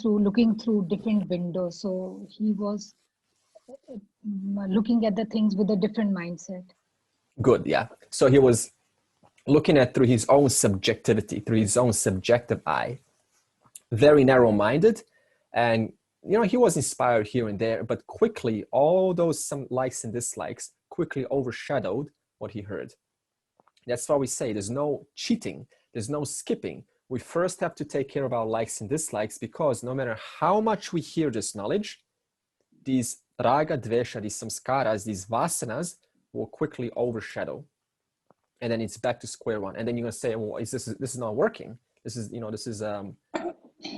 Speaker 5: looking through different windows. So he was looking at the things with a different mindset.
Speaker 1: Good, yeah. So he was looking at through his own subjectivity, through his own subjective eye, very narrow-minded. And, he was inspired here and there, but quickly, all those some likes and dislikes quickly overshadowed what he heard. That's why we say there's no cheating, there's no skipping. We first have to take care of our likes and dislikes, because no matter how much we hear this knowledge, these raga, dvesha, these samskaras, these vasanas will quickly overshadow. And then it's back to square one. And then you're gonna say, well, this is not working.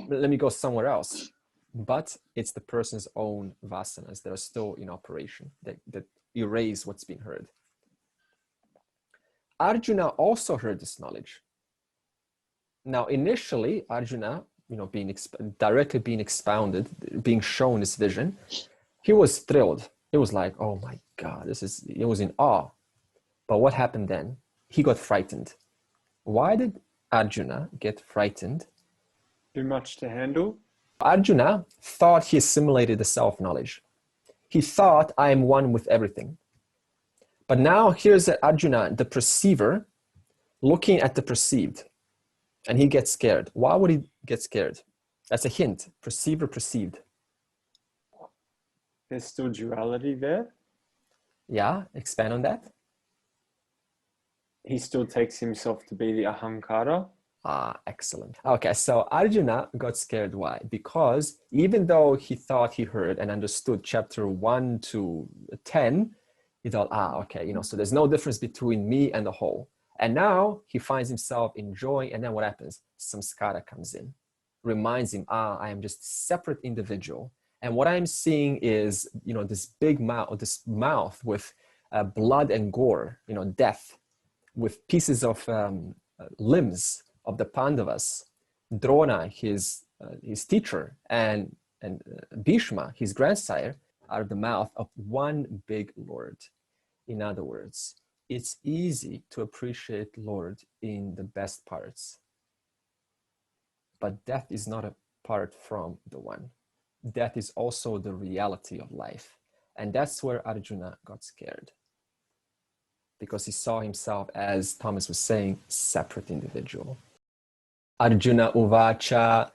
Speaker 1: Let me go somewhere else. But it's the person's own vasanas that are still in operation, that erase what's being heard. Arjuna also heard this knowledge. Now, initially, Arjuna, directly being expounded, being shown this vision, he was thrilled. He was like, oh my God, he was in awe. But what happened then? He got frightened. Why did Arjuna get frightened?
Speaker 6: Too much to handle?
Speaker 1: Arjuna thought he assimilated the self-knowledge. He thought, I am one with everything. But now here's Arjuna, the perceiver, looking at the perceived. And he gets scared. Why would he get scared? That's a hint. Perceiver, perceived.
Speaker 6: There's still duality there.
Speaker 1: Yeah, expand on that.
Speaker 6: He still takes himself to be the ahankara.
Speaker 1: Ah, excellent. Okay, so Arjuna got scared. Why? Because even though he thought he heard and understood chapter 1 to 10, he thought, okay, so there's no difference between me and the whole. And now he finds himself enjoying, and then what happens? Samskara comes in, reminds him, I am just a separate individual. And what I'm seeing is, this big mouth, with blood and gore, death, with pieces of limbs of the Pandavas, Drona, his teacher, and Bhishma, his grandsire, are the mouth of one big Lord. In other words, it's easy to appreciate Lord in the best parts. But death is not apart from the one. Death is also the reality of life. And that's where Arjuna got scared. Because he saw himself, as Thomas was saying, separate individual. Arjuna uvacha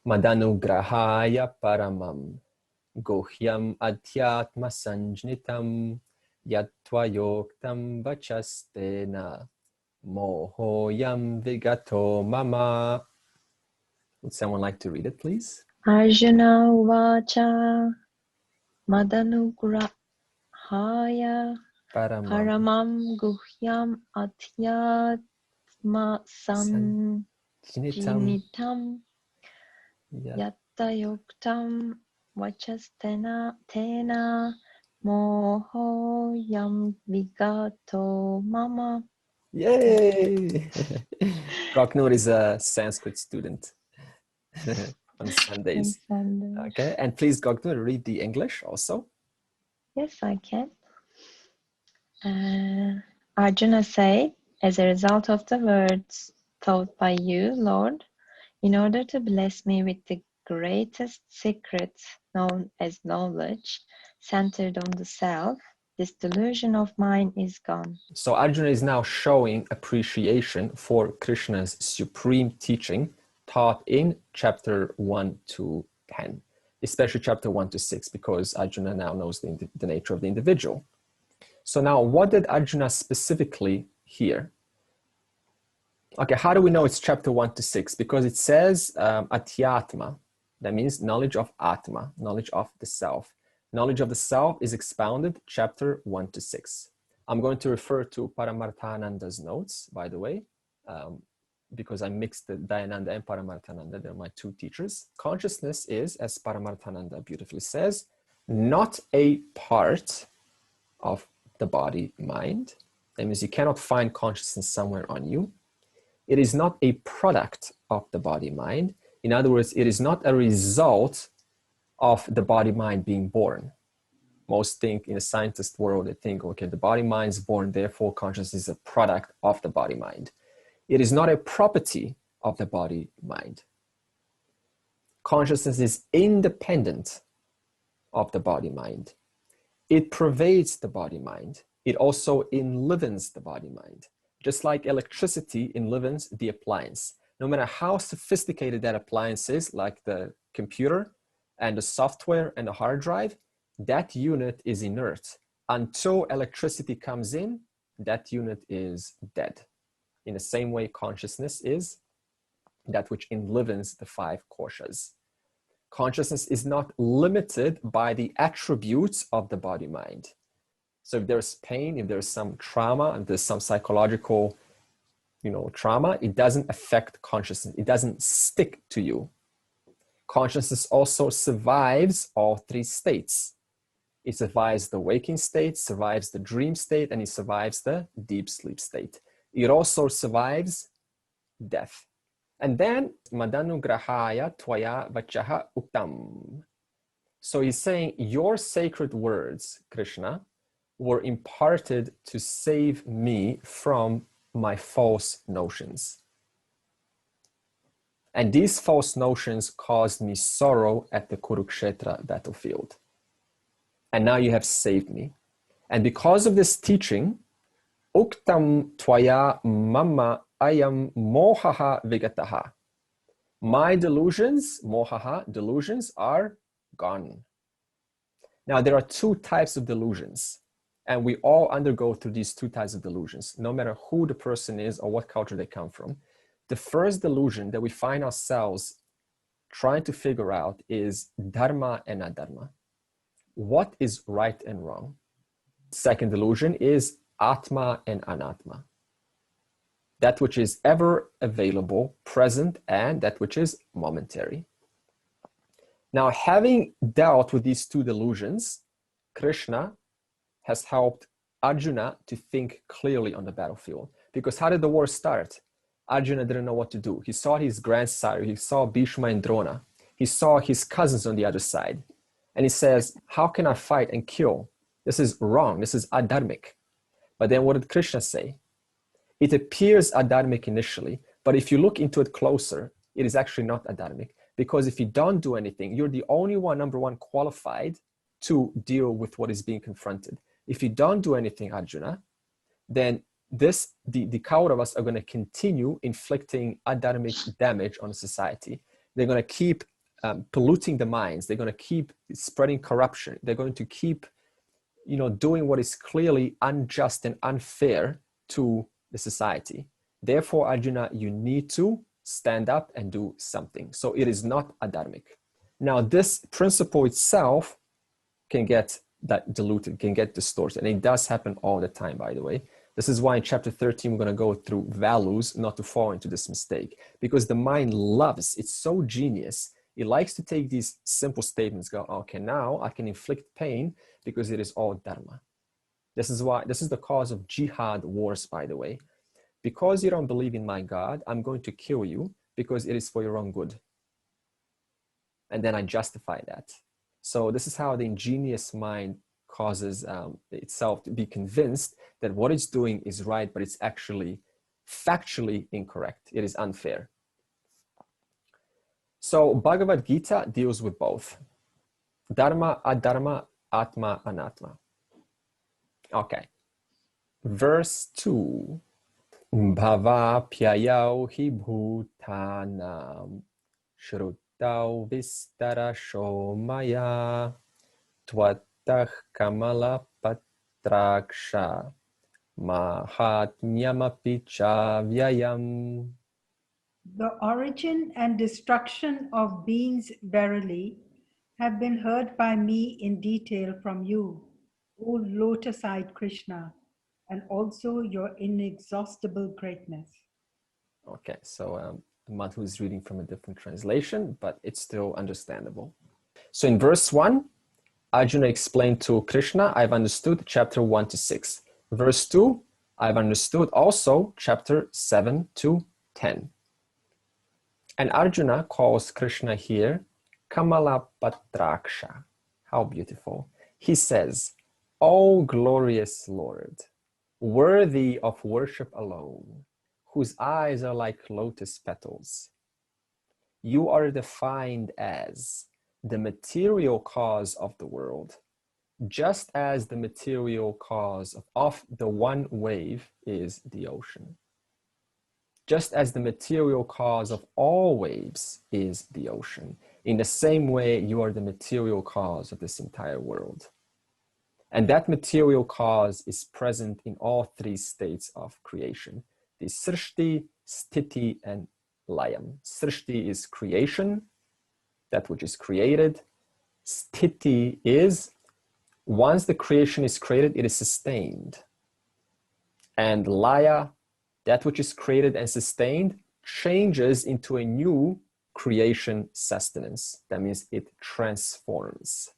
Speaker 1: madanugrahaya paramam gohyam adhyatma sanjnitam yatvayoktam vachastena mohoyam vigato mama. Would someone like to read it, please?
Speaker 7: Arjuna uvacha madanugrahaya paramam guhyam adhyatma sanjnitam yattayoktam vachastena mohoyam vigato mama.
Speaker 1: Yay! Gognur is a Sanskrit student on Sundays. Okay, and please, Gognur, read the English also.
Speaker 7: Yes, I can. Arjuna said, as a result of the words taught by you, Lord, in order to bless me with the greatest secret known as knowledge, centered on the self, this delusion of mine is gone.
Speaker 1: So Arjuna is now showing appreciation for Krishna's supreme teaching taught in chapter 1 to 10, especially chapter 1 to 6, because Arjuna now knows the nature of the individual. So now, what did Arjuna specifically hear? Okay, how do we know it's chapter 1 to 6? Because it says Atyatma. That means knowledge of Atma, knowledge of the self. Knowledge of the self is expounded chapter 1 to 6. I'm going to refer to Paramarthananda's notes, by the way, because I mixed the Dayananda and Paramarthananda. They're my two teachers. Consciousness is, as Paramarthananda beautifully says, not a part of the body mind. That means you cannot find consciousness somewhere on you. It is not a product of the body mind. In other words, it is not a result of the body mind being born. Most think in the scientist world, they think, okay, the body mind is born, therefore consciousness is a product of the body mind. It is not a property of the body mind. Consciousness is independent of the body mind. It pervades the body mind. It also enlivens the body mind. Just like electricity enlivens the appliance. No matter how sophisticated that appliance is, like the computer and the software and the hard drive, that unit is inert. Until electricity comes in, that unit is dead. In the same way, consciousness is that which enlivens the five koshas. Consciousness is not limited by the attributes of the body mind. So if there's pain, if there's some trauma, if there's some psychological, trauma, it doesn't affect consciousness. It doesn't stick to you. Consciousness also survives all three states. It survives the waking state, survives the dream state, and it survives the deep sleep state. It also survives death. And then, Madanugrahaya Tvaya Vachaha Uktam. So he's saying, your sacred words, Krishna, were imparted to save me from my false notions. And these false notions caused me sorrow at the Kurukshetra battlefield. And now you have saved me. And because of this teaching, Uktam Tvaya Mama Ayam Mohaha Vigataha. My delusions, Mohaha, delusions are gone. Now there are two types of delusions. And we all undergo through these two types of delusions, no matter who the person is or what culture they come from. The first delusion that we find ourselves trying to figure out is dharma and adharma. What is right and wrong? Second delusion is atma and anatma. That which is ever available, present, and that which is momentary. Now, having dealt with these two delusions, Krishna has helped Arjuna to think clearly on the battlefield. Because how did the war start? Arjuna didn't know what to do. He saw his grandsire, he saw Bhishma and Drona, he saw his cousins on the other side. And he says, how can I fight and kill? This is wrong, this is adharmic. But then what did Krishna say? It appears adharmic initially, but if you look into it closer, it is actually not adharmic. Because if you don't do anything, you're the only one, number one, qualified to deal with what is being confronted. If you don't do anything, Arjuna, then the Kauravas are going to continue inflicting adharmic damage on society. They're going to keep polluting the minds. They're going to keep spreading corruption. They're going to keep, doing what is clearly unjust and unfair to the society. Therefore, Arjuna, you need to stand up and do something. So it is not adharmic. Now, this principle itself can get that diluted, can get distorted. And it does happen all the time, by the way. This is why in chapter 13, we're going to go through values not to fall into this mistake. Because the mind loves, it's so genius. It likes to take these simple statements, go, okay, now I can inflict pain because it is all dharma. This is the cause of jihad wars, by the way. Because you don't believe in my God, I'm going to kill you because it is for your own good. And then I justify that. So this is how the ingenious mind causes itself to be convinced that what it's doing is right, but it's actually factually incorrect. It is unfair. So Bhagavad Gita deals with both. Dharma, adharma, atma, anatma. Okay. Verse 2. Bhava pyayau hi bhutanam shrutau vistarasho maya tvatah kamala patraksha mahatmyamapi cha vyayam.
Speaker 2: The origin and destruction of beings verily have been heard by me in detail from you, O lotus-eyed Krishna, and also your inexhaustible greatness.
Speaker 1: Okay, so Madhu is reading from a different translation, but it's still understandable. So in verse 1, Arjuna explained to Krishna, I've understood chapter 1 to 6. Verse 2, I've understood also chapter 7 to 10. And Arjuna calls Krishna here Kamala Patraksha. How beautiful. He says, O glorious Lord, worthy of worship alone, whose eyes are like lotus petals. You are defined as the material cause of the world, just as the material cause of the one wave is the ocean. Just as the material cause of all waves is the ocean. In the same way, you are the material cause of this entire world. And that material cause is present in all three states of creation. The Srishti, Sthiti, and Layam. Srishti is creation, that which is created. Sthiti is, once the creation is created, it is sustained. And Laya, that which is created and sustained, changes into a new creation sustenance. That means it transforms.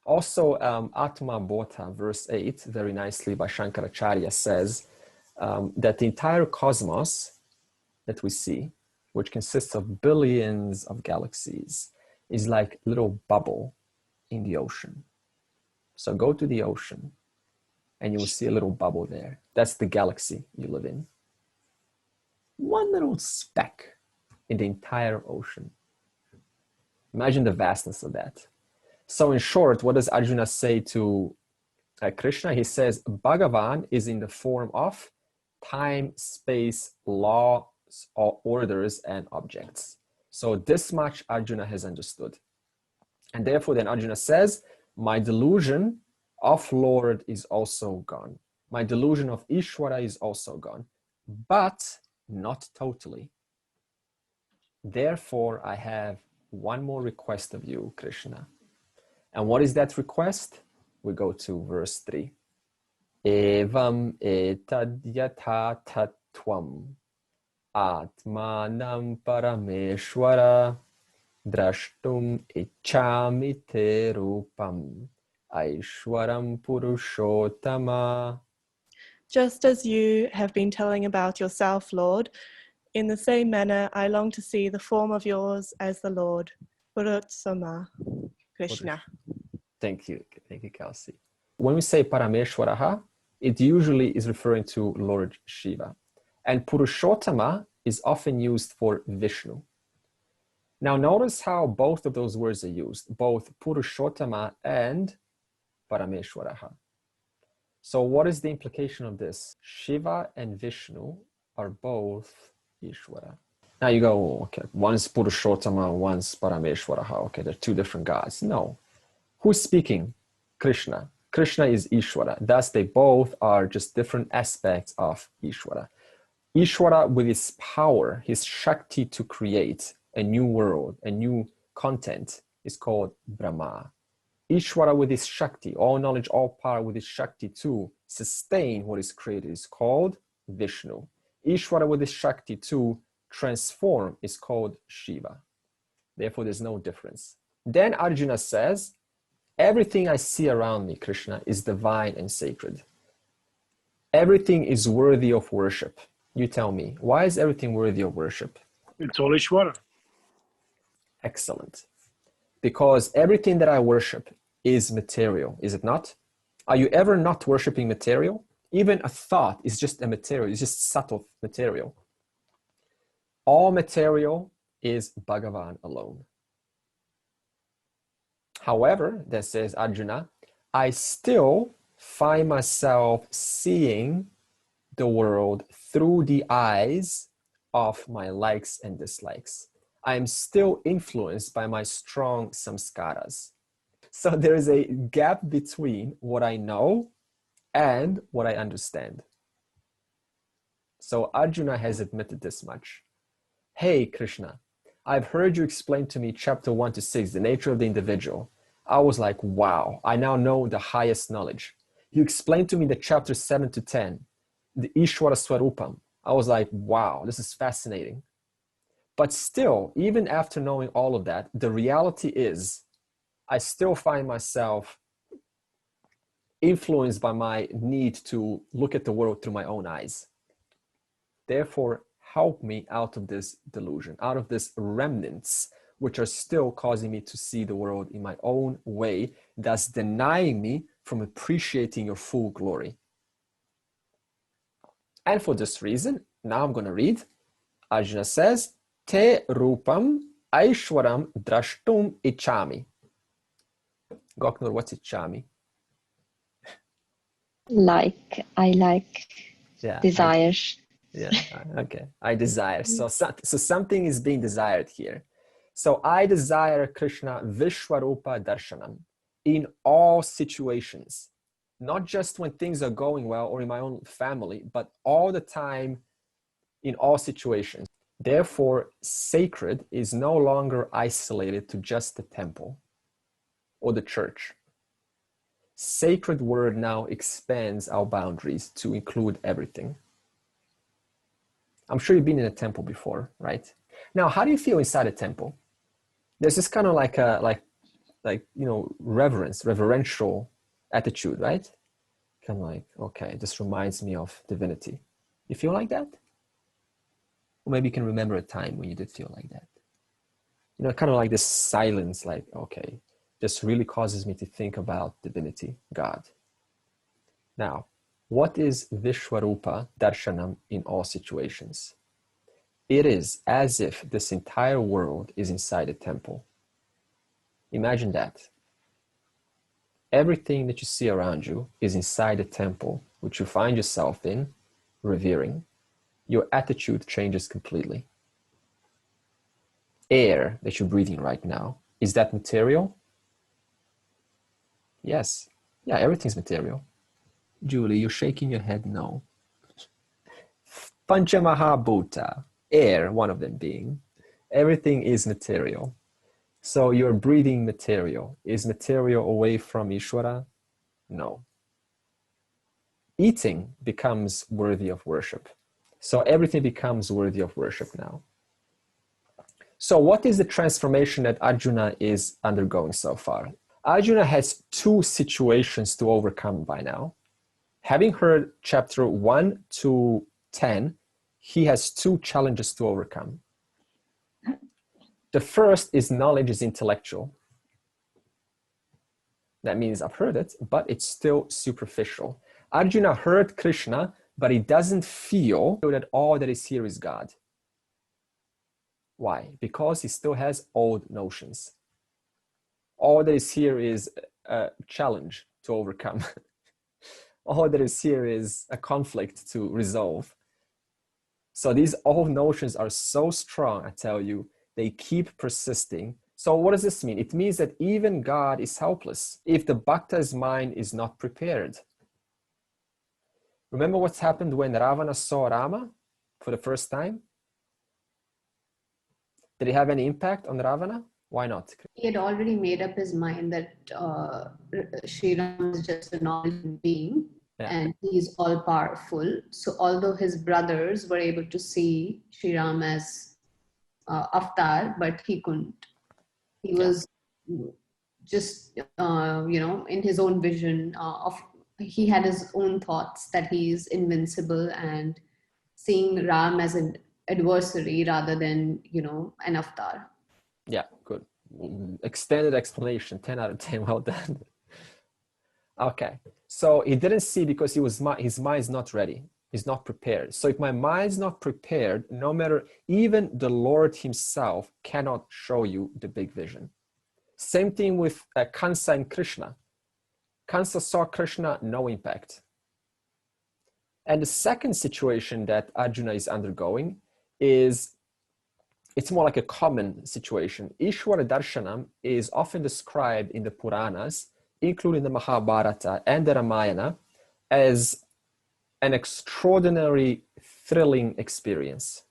Speaker 1: Also, Atma Bodha, verse 8, very nicely by Shankaracharya says that the entire cosmos that we see, which consists of billions of galaxies, is like a little bubble in the ocean. So go to the ocean and you will see a little bubble there. That's the galaxy you live in. One little speck in the entire ocean. Imagine the vastness of that. So in short, what does Arjuna say to Krishna? He says, Bhagavan is in the form of time, space, laws, orders, and objects. So this much Arjuna has understood. And therefore then Arjuna says, my delusion of Lord is also gone. My delusion of Ishwara is also gone, but not totally. Therefore, I have one more request of you, Krishna. And what is that request? We go to verse 3. Evam etad yatha tattvam atmanam parameshwara drashtum ichami te rupam aishwaram purushottama.
Speaker 8: Just as you have been telling about yourself, Lord, in the same manner I long to see the form of yours as the Lord, Purushotama, Krishna.
Speaker 1: Thank you, Kelsey. When we say Parameshwaraha, it usually is referring to Lord Shiva. And Purushottama is often used for Vishnu. Now notice how both of those words are used, both Purushottama and Parameshwaraha. So what is the implication of this? Shiva and Vishnu are both Ishwara. Now you go, okay, one's Purushottama, one's Parameshwaraha. Okay, they're two different gods. No. Who's speaking? Krishna. Krishna is Ishwara. Thus, they both are just different aspects of Ishwara. Ishwara, with his power, his Shakti to create a new world, a new content, is called Brahma. Ishwara, with his Shakti, all knowledge, all power, with his Shakti to sustain what is created, is called Vishnu. Ishwara, with his Shakti to transform, is called Shiva. Therefore, there's no difference. Then Arjuna says, everything I see around me, Krishna, is divine and sacred. Everything is worthy of worship. You tell me, why is everything worthy of worship?
Speaker 4: It's all Ishwara.
Speaker 1: Excellent. Because everything that I worship is material, is it not? Are you ever not worshiping material? Even a thought is just a material, it's just subtle material. All material is Bhagavan alone. However, that says Arjuna, I still find myself seeing the world through the eyes of my likes and dislikes. I am still influenced by my strong samskaras. So there is a gap between what I know and what I understand. So Arjuna has admitted this much. Hey, Krishna, I've heard you explain to me chapter 1 to 6, the nature of the individual. I was like, wow, I now know the highest knowledge. You explained to me the chapter 7 to 10, the Ishwara Swarupam. I was like, wow, this is fascinating. But still, even after knowing all of that, the reality is I still find myself influenced by my need to look at the world through my own eyes. Therefore, help me out of this delusion, out of this remnants, which are still causing me to see the world in my own way, thus denying me from appreciating your full glory. And for this reason, now I'm going to read. Arjuna says, Te rupam aishwaram drashtum ichami. Goknur, what's ichami?
Speaker 7: I like,
Speaker 1: Yeah,
Speaker 7: desires.
Speaker 1: Okay. I desire. So something is being desired here. So I desire Krishna Vishwarupa Darshanam in all situations, not just when things are going well or in my own family, but all the time in all situations. Therefore, sacred is no longer isolated to just the temple or the church. Sacred word now expands our boundaries to include everything. I'm sure you've been in a temple before, right? Now, how do you feel inside a temple? There's this kind of like reverential attitude, right? Kind of like, okay, this reminds me of divinity. You feel like that? Or maybe you can remember a time when you did feel like that. You know, kind of like this silence, like, okay, this really causes me to think about divinity, God. Now, what is Vishwarupa Darshanam in all situations? It is as if this entire world is inside a temple. Imagine that. Everything that you see around you is inside a temple, which you find yourself in, revering. Your attitude changes completely. Air that you're breathing right now, is that material? Yes. Yeah, everything's material. Julie, you're shaking your head no. Panchamahabhuta, air, one of them being. Everything is material. So you're breathing material. Is material away from Ishwara? No. Eating becomes worthy of worship. So everything becomes worthy of worship now. So what is the transformation that Arjuna is undergoing so far? Arjuna has two situations to overcome by now. Having heard chapter 1 to 10, he has two challenges to overcome. The first is knowledge is intellectual. That means I've heard it, but it's still superficial. Arjuna heard Krishna, but he doesn't feel that all that is here is God. Why? Because he still has old notions. All that is here is a challenge to overcome. All that is here is a conflict to resolve. So these old notions are so strong, I tell you, they keep persisting. So what does this mean? It means that even God is helpless if the bhakta's mind is not prepared. Remember what's happened when Ravana saw Rama for the first time? Did it have any impact on Ravana? Why not?
Speaker 9: He had already made up his mind that Sri Ram is just a knowledgeable being, and he is all powerful. So although his brothers were able to see Sri Ram as avatar, but he couldn't. He was just, in his own vision he had his own thoughts that he is invincible and seeing Ram as an adversary rather than, an avatar.
Speaker 1: Yeah, good. Extended explanation, 10 out of 10, well done. Okay, So he didn't see because his mind is not ready. He's not prepared. So if my mind is not prepared, no matter, even the Lord himself cannot show you the big vision. Same thing with Kansa and Krishna. Kansa saw Krishna, no impact. And the second situation that Arjuna is undergoing is, it's more like a common situation. Ishwara Darshanam is often described in the Puranas, including the Mahabharata and the Ramayana, as an extraordinary, thrilling experience.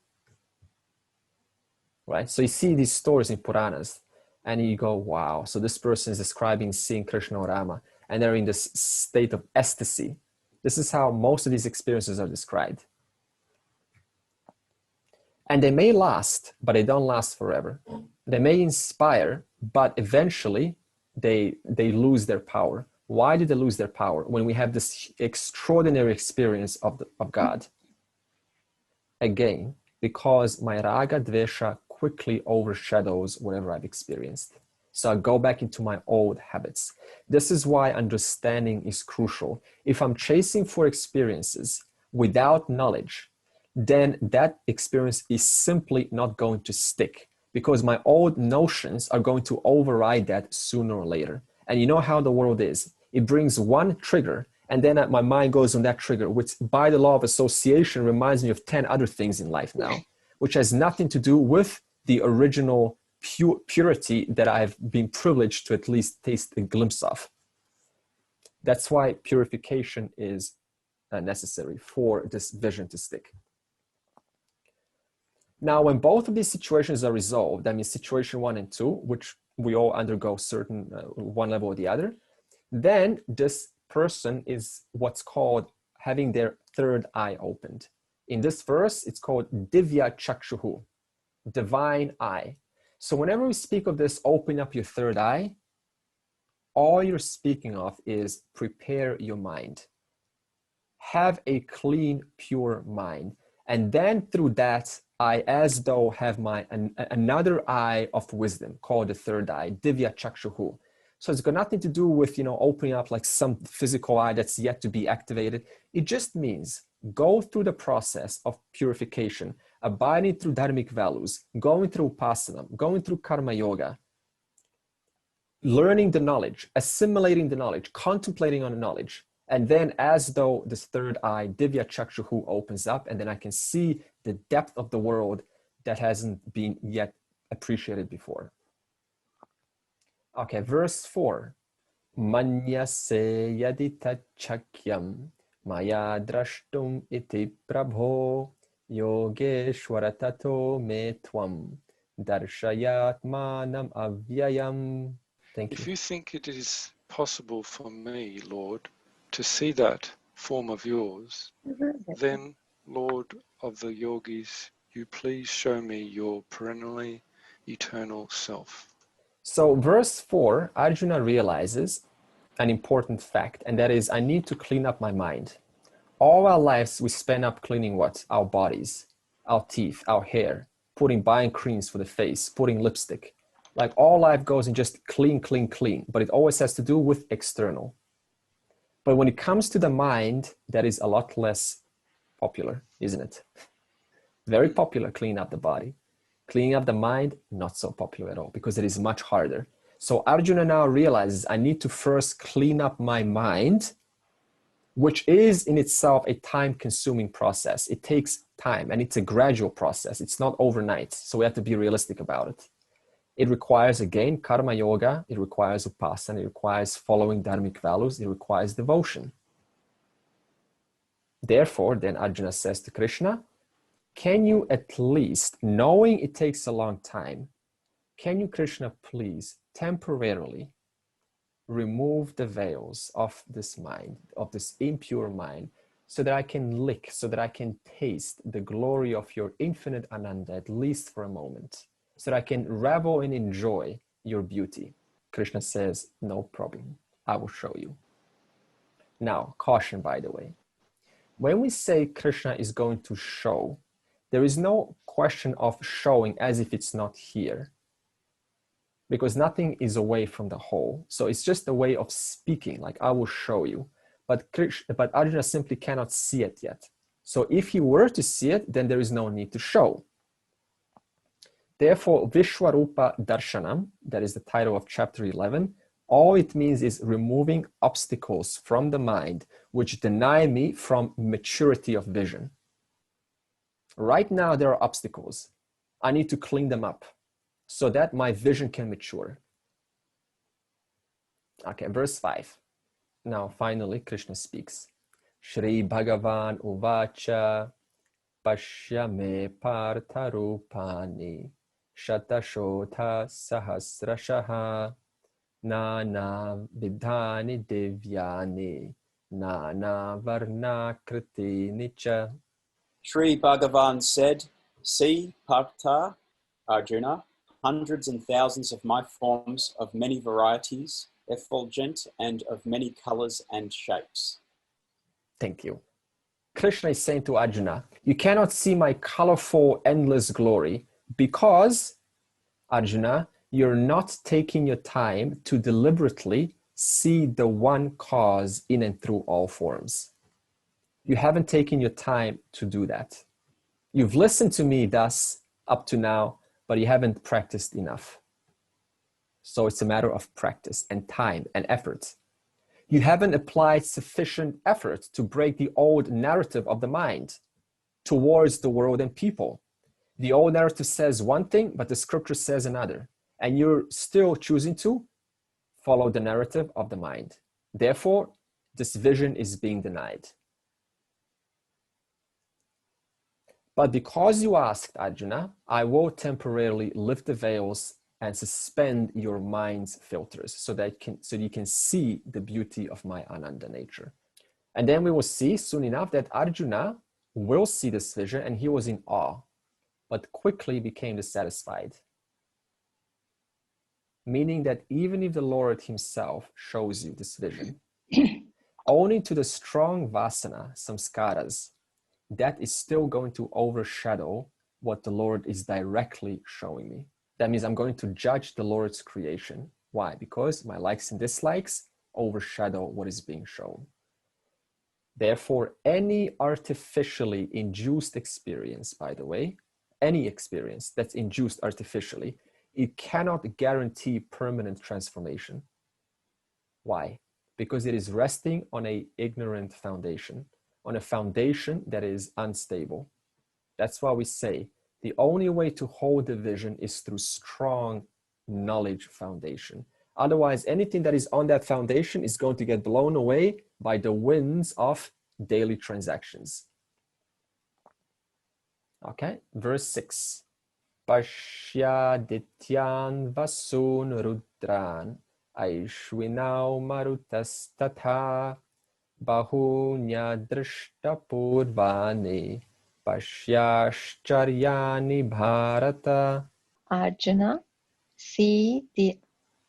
Speaker 1: Right? So you see these stories in Puranas, and you go, wow, so this person is describing seeing Krishna or Rama, and they're in this state of ecstasy. This is how most of these experiences are described. And they may last, but they don't last forever. They may inspire, but eventually they lose their power. Why did they lose their power? When we have this extraordinary experience of God. Again, because my raga dvesha quickly overshadows whatever I've experienced. So I go back into my old habits. This is why understanding is crucial. If I'm chasing for experiences without knowledge, then that experience is simply not going to stick, because my old notions are going to override that sooner or later. And you know how the world is. It brings one trigger, and then my mind goes on that trigger, which by the law of association reminds me of 10 other things in life now, which has nothing to do with the original purity that I've been privileged to at least taste a glimpse of. That's why purification is necessary for this vision to stick. Now, when both of these situations are resolved, that means situation 1 and 2, which we all undergo certain one level or the other, then this person is what's called having their third eye opened. In this verse, it's called Divya Chakshuhu, divine eye. So whenever we speak of this, open up your third eye, all you're speaking of is prepare your mind. Have a clean, pure mind. And then through that, I as though have another eye of wisdom called the third eye, Divya Chakshuhu. So it's got nothing to do with, opening up like some physical eye that's yet to be activated. It just means go through the process of purification, abiding through dharmic values, going through upasana, going through karma yoga, learning the knowledge, assimilating the knowledge, contemplating on the knowledge. And then as though this third eye, Divya Chakshuhu, opens up, and then I can see the depth of the world that hasn't been yet appreciated before. Okay, verse 4. Manyase yadita chakyam maya drashtum iti prabho yogeshwara tato me tvam darshayatmanam avyayam. Thank you.
Speaker 10: If you think it is possible for me, Lord, to see that form of yours, then, Lord of the yogis, you please show me your perennially eternal self.
Speaker 1: So verse 4, Arjuna realizes an important fact, and that is I need to clean up my mind. All our lives we spend up cleaning what? Our bodies, our teeth, our hair, buying creams for the face, putting lipstick. Like all life goes in just clean, clean, clean, but it always has to do with external. But when it comes to the mind, that is a lot less popular, isn't it? Very popular, clean up the body. Cleaning up the mind, not so popular at all, because it is much harder. So Arjuna now realizes I need to first clean up my mind, which is in itself a time-consuming process. It takes time, and it's a gradual process. It's not overnight, so we have to be realistic about it. It requires, again, karma yoga. It requires upasana. It requires following dharmic values. It requires devotion. Therefore, then Arjuna says to Krishna, can you at least, knowing it takes a long time, can you, Krishna, please temporarily remove the veils of this mind, of this impure mind, so that I can lick, so that I can taste the glory of your infinite Ananda, at least for a moment, so that I can revel and enjoy your beauty. Krishna says, no problem, I will show you. Now, caution, by the way. When we say Krishna is going to show, there is no question of showing as if it's not here, because nothing is away from the whole. So it's just a way of speaking, like I will show you. but Arjuna simply cannot see it yet. So if he were to see it, then there is no need to show. Therefore, Vishwarupa Darshanam, that is the title of chapter 11, all it means is removing obstacles from the mind which deny me from maturity of vision. Right now, there are obstacles. I need to clean them up so that my vision can mature. Okay, verse 5. Now, finally, Krishna speaks. Shri Bhagavan Uvacha Pashya me partharupani Shatashotha Sahasrashaha Nana Vidhani Devyani Nana Varna Kriti Nicha.
Speaker 11: Sri Bhagavan said, "See, Partha, Arjuna, hundreds and thousands of my forms of many varieties, effulgent and of many colors and shapes."
Speaker 1: Thank you. Krishna is saying to Arjuna, you cannot see my colorful, endless glory because, Arjuna, you're not taking your time to deliberately see the one cause in and through all forms. You haven't taken your time to do that. You've listened to me thus up to now, but you haven't practiced enough. So it's a matter of practice and time and effort. You haven't applied sufficient effort to break the old narrative of the mind towards the world and people. The old narrative says one thing, but the scripture says another. And you're still choosing to follow the narrative of the mind. Therefore, this vision is being denied. But because you asked, Arjuna, I will temporarily lift the veils and suspend your mind's filters so you can see the beauty of my Ananda nature. And then we will see soon enough that Arjuna will see this vision, and he was in awe, but quickly became dissatisfied. Meaning that even if the Lord himself shows you this vision, owing to the strong vasana, samskaras, that is still going to overshadow what the Lord is directly showing me. That means I'm going to judge the Lord's creation. Why? Because my likes and dislikes overshadow what is being shown. Therefore, any artificially induced experience, by the way, any experience that's induced artificially, it cannot guarantee permanent transformation. Why? Because it is resting on an ignorant foundation, on a foundation that is unstable. That's why we say the only way to hold the vision is through strong knowledge foundation. Otherwise, anything that is on that foundation is going to get blown away by the winds of daily transactions. Okay, verse 6. Pashyadityan vasun rudran aishwinau marutas tatha bahunya drishta purvani pashyascharyani bharata.
Speaker 7: Arjuna, see the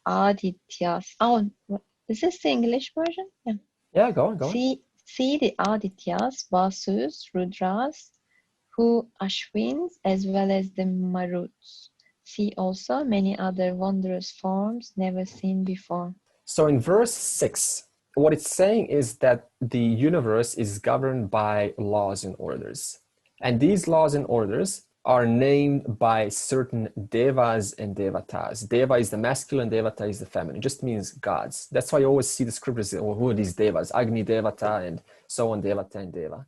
Speaker 7: Adityas. Oh, is this the English version? Yeah.
Speaker 1: Yeah, go on.
Speaker 7: See the Adityas, Vasus, Rudras, who Ashwins, as well as the Maruts. See also many other wondrous forms never seen before.
Speaker 1: So in verse 6, what it's saying is that the universe is governed by laws and orders. And these laws and orders are named by certain devas and devatas. Deva is the masculine, devata is the feminine. It just means gods. That's why you always see the scriptures, oh, who are these devas? Agni devata and so on, devata and deva.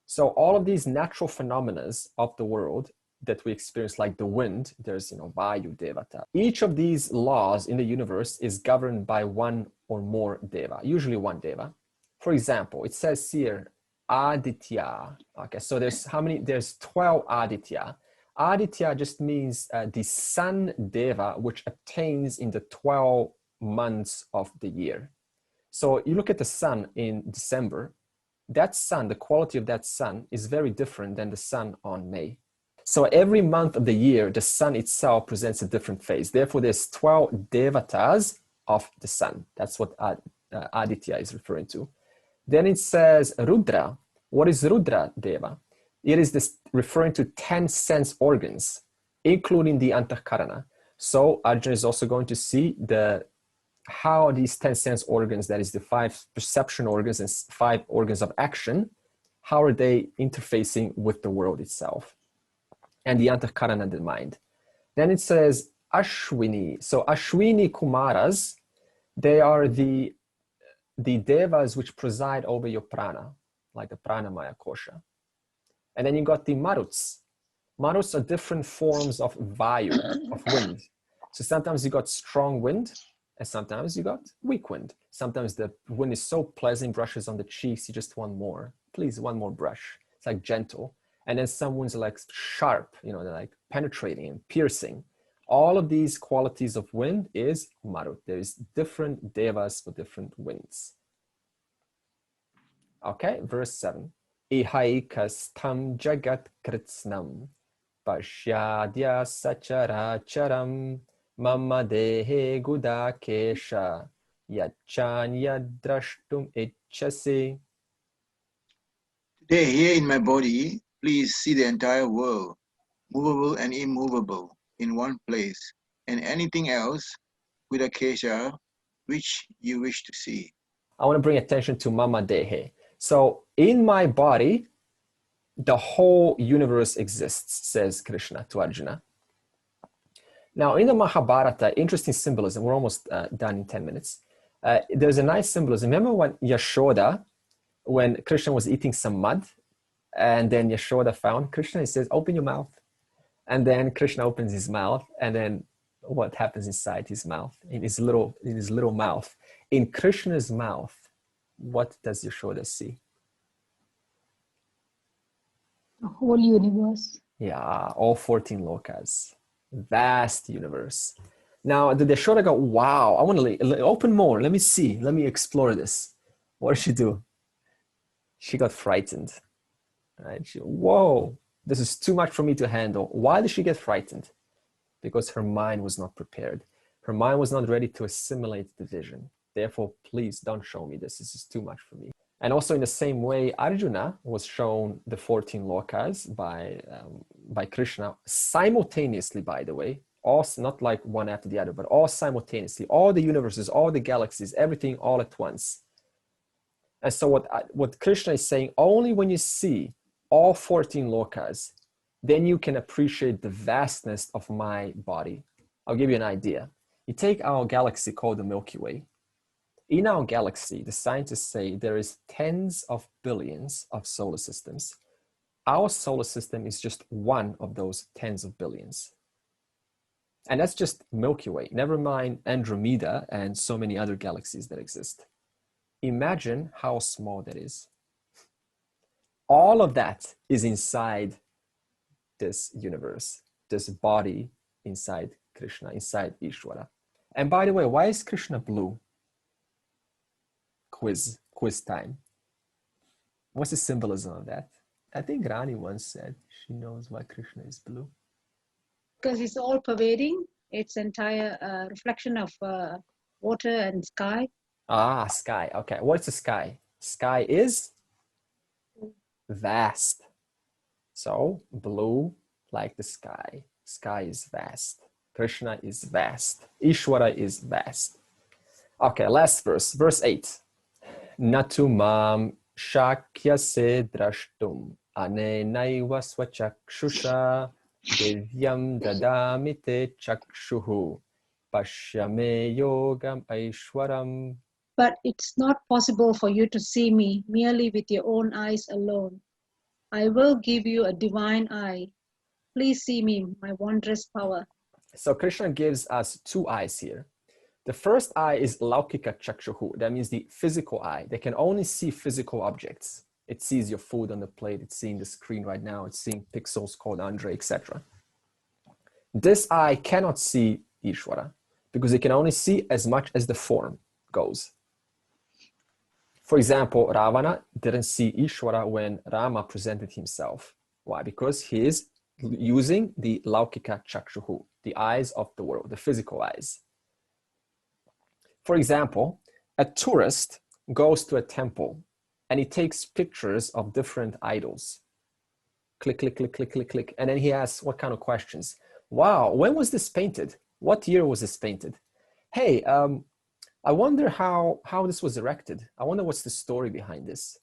Speaker 1: So all of these natural phenomena of the world that we experience, like the wind, there's, Vayu devata. Each of these laws in the universe is governed by one or more deva, usually one deva. For example, it says here, Aditya. Okay, so there's how many? There's 12 Aditya. Aditya just means the sun deva, which attains in the 12 months of the year. So you look at the sun in December, that sun, the quality of that sun is very different than the sun on May. So every month of the year, the sun itself presents a different phase. Therefore, there's 12 devatas of the sun. That's what Aditya is referring to. Then it says Rudra. What is Rudra Deva? It is this referring to 10 sense organs, including the Antahkarana. So Arjuna is also going to see the how these 10 sense organs, that is the 5 perception organs and 5 organs of action, how are they interfacing with the world itself and the Antakarana, the mind. Then it says Ashwini. So Ashwini Kumaras, they are the devas which preside over your prana, like the pranamaya kosha. And then you got the maruts. Maruts are different forms of vayu, of wind. So sometimes you got strong wind, and sometimes you got weak wind. Sometimes the wind is so pleasant, brushes on the cheeks, you just want more. Please, one more brush. It's like gentle. And then some winds are like sharp, you know, they're like penetrating and piercing. All of these qualities of wind is marut. There's different devas for different winds. Okay, verse 7. Ihaikastam jagat kritsnam pashyadya sacharacharam mama dehe gudakesha yachanya drashtum ichasi.
Speaker 12: Today, here in my body, please see the entire world, movable and immovable, in one place, and anything else with a kesha which you wish to see.
Speaker 1: I want to bring attention to mama dehe. So in my body, the whole universe exists, says Krishna to Arjuna. Now in the Mahabharata, interesting symbolism, we're almost done in 10 minutes. There's a nice symbolism. Remember when Yashoda, when Krishna was eating some mud, and then Yashoda found Krishna, he says, open your mouth. And then Krishna opens his mouth, and then what happens inside his mouth, in his little mouth? In Krishna's mouth, what does Yashoda see?
Speaker 5: The whole universe.
Speaker 1: Yeah, all 14 lokas. Vast universe. Now, did Yashoda go, wow, I want to open more. Let me see. Let me explore this. What did she do? She got frightened. Right? Whoa, this is too much for me to handle. Why did she get frightened? Because her mind was not prepared. Her mind was not ready to assimilate the vision. Therefore, please don't show me this. This is too much for me. And also in the same way, Arjuna was shown the 14 lokas by Krishna simultaneously, by the way, all, not like one after the other, but all simultaneously, all the universes, all the galaxies, everything all at once. And so what Krishna is saying, only when you see all 14 lokas, then you can appreciate the vastness of my body. I'll give you an idea. You take our galaxy called the Milky Way. In our galaxy, the scientists say there is tens of billions of solar systems. Our solar system is just one of those tens of billions. And that's just Milky Way, never mind Andromeda and so many other galaxies that exist. Imagine how small that is. All of that is inside this universe, this body inside Krishna, inside Ishwara. And by the way, why is Krishna blue? Quiz time. What's the symbolism of that? I think Rani once said she knows why Krishna is blue.
Speaker 13: Because it's all pervading. It's entire reflection of water and sky.
Speaker 1: Ah, sky. Okay, what's the sky? Sky is vast. So blue like the sky. Sky is vast. Krishna is vast. Ishwara is vast. Okay, last verse. Verse 8. Natu mam shakyase drashtum anenaiva swachakshusha divyam dadamite chakshuhu pashyame yogam aishwaram.
Speaker 13: But it's not possible for you to see me merely with your own eyes alone. I will give you a divine eye. Please see me, my wondrous power.
Speaker 1: So Krishna gives us 2 eyes here. The first eye is laukika chakshuhu. That means the physical eye. They can only see physical objects. It sees your food on the plate. It's seeing the screen right now. It's seeing pixels called Andre, etc. This eye cannot see Ishwara because it can only see as much as the form goes. For example, Ravana didn't see Ishwara when Rama presented himself. Why? Because he is using the laukika chakshuhu, the eyes of the world, the physical eyes. For example, a tourist goes to a temple and he takes pictures of different idols. Click, click, click, click, click, click. And then he asks what kind of questions? Wow, when was this painted? What year was this painted? Hey, I wonder how this was erected. I wonder what's the story behind this.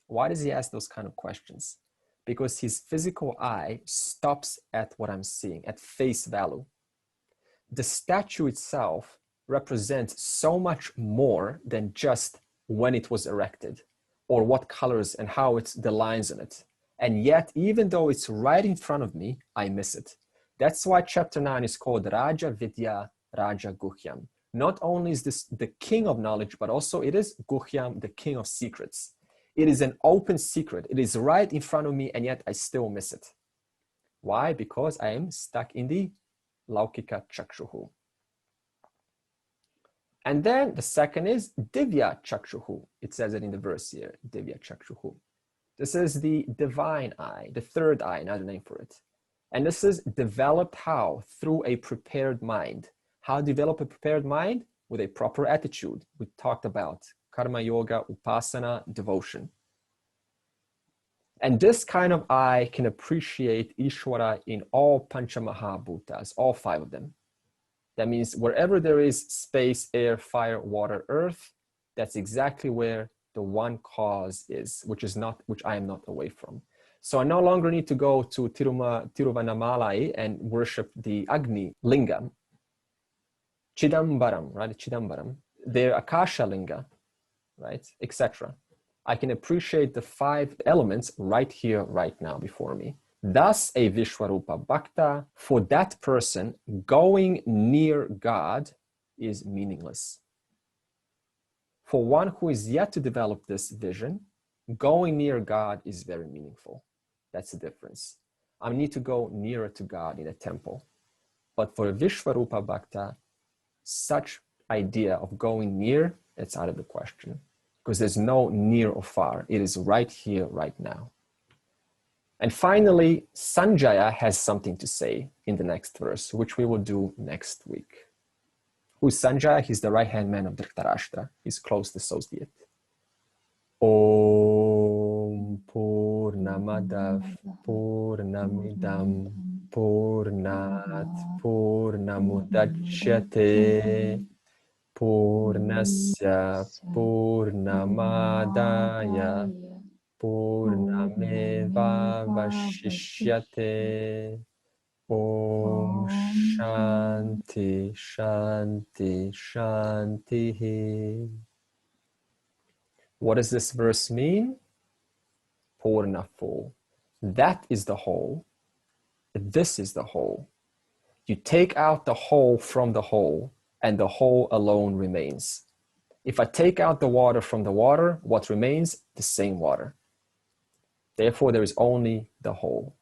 Speaker 1: Why does he ask those kind of questions? Because his physical eye stops at what I'm seeing, at face value. The statue itself represents so much more than just when it was erected, or what colors and how it's the lines on it. And yet, even though it's right in front of me, I miss it. That's why chapter 9 is called Raja Vidya Raja Guhyam. Not only is this the king of knowledge, but also it is Guhyam, the king of secrets. It is an open secret. It is right in front of me, and yet I still miss it. Why? Because I am stuck in the Laukika Chakshuhu. And then the second is Divya Chakshuhu. It says it in the verse here, Divya Chakshuhu. This is the divine eye, the third eye, another name for it. And this is developed how? Through a prepared mind. How develop a prepared mind? With a proper attitude. We talked about karma yoga, upasana, devotion. And this kind of eye can appreciate Ishwara in all Panchamahabhutas, all 5 of them. That means wherever there is space, air, fire, water, earth, that's exactly where the one cause is, which I am not away from. So I no longer need to go to Tiruvannamalai and worship the Agni Lingam, Chidambaram, right? Chidambaram, their Akasha Linga, right? Etc. I can appreciate the 5 elements right here, right now before me. Thus, a Vishwarupa Bhakta, for that person, going near God is meaningless. For one who is yet to develop this vision, going near God is very meaningful. That's the difference. I need to go nearer to God in a temple. But for a Vishwarupa Bhakta, such idea of going near, it's out of the question. Because there's no near or far. It is right here, right now. And finally, Sanjaya has something to say in the next verse, which we will do next week. Who's Sanjaya? He's the right-hand man of Dhritarashtra, his close associate. Om Purnamadav Purnamidam Purnat Purnamudachyate Purnasya Purnamadaya Purnameva Vashishyate. Om Shanti Shanti Shanti. What does this verse mean? Purna, full. That is the whole. This is the whole. You take out the whole from the whole, and the whole alone remains. If I take out the water from the water, what remains? The same water. Therefore, there is only the whole.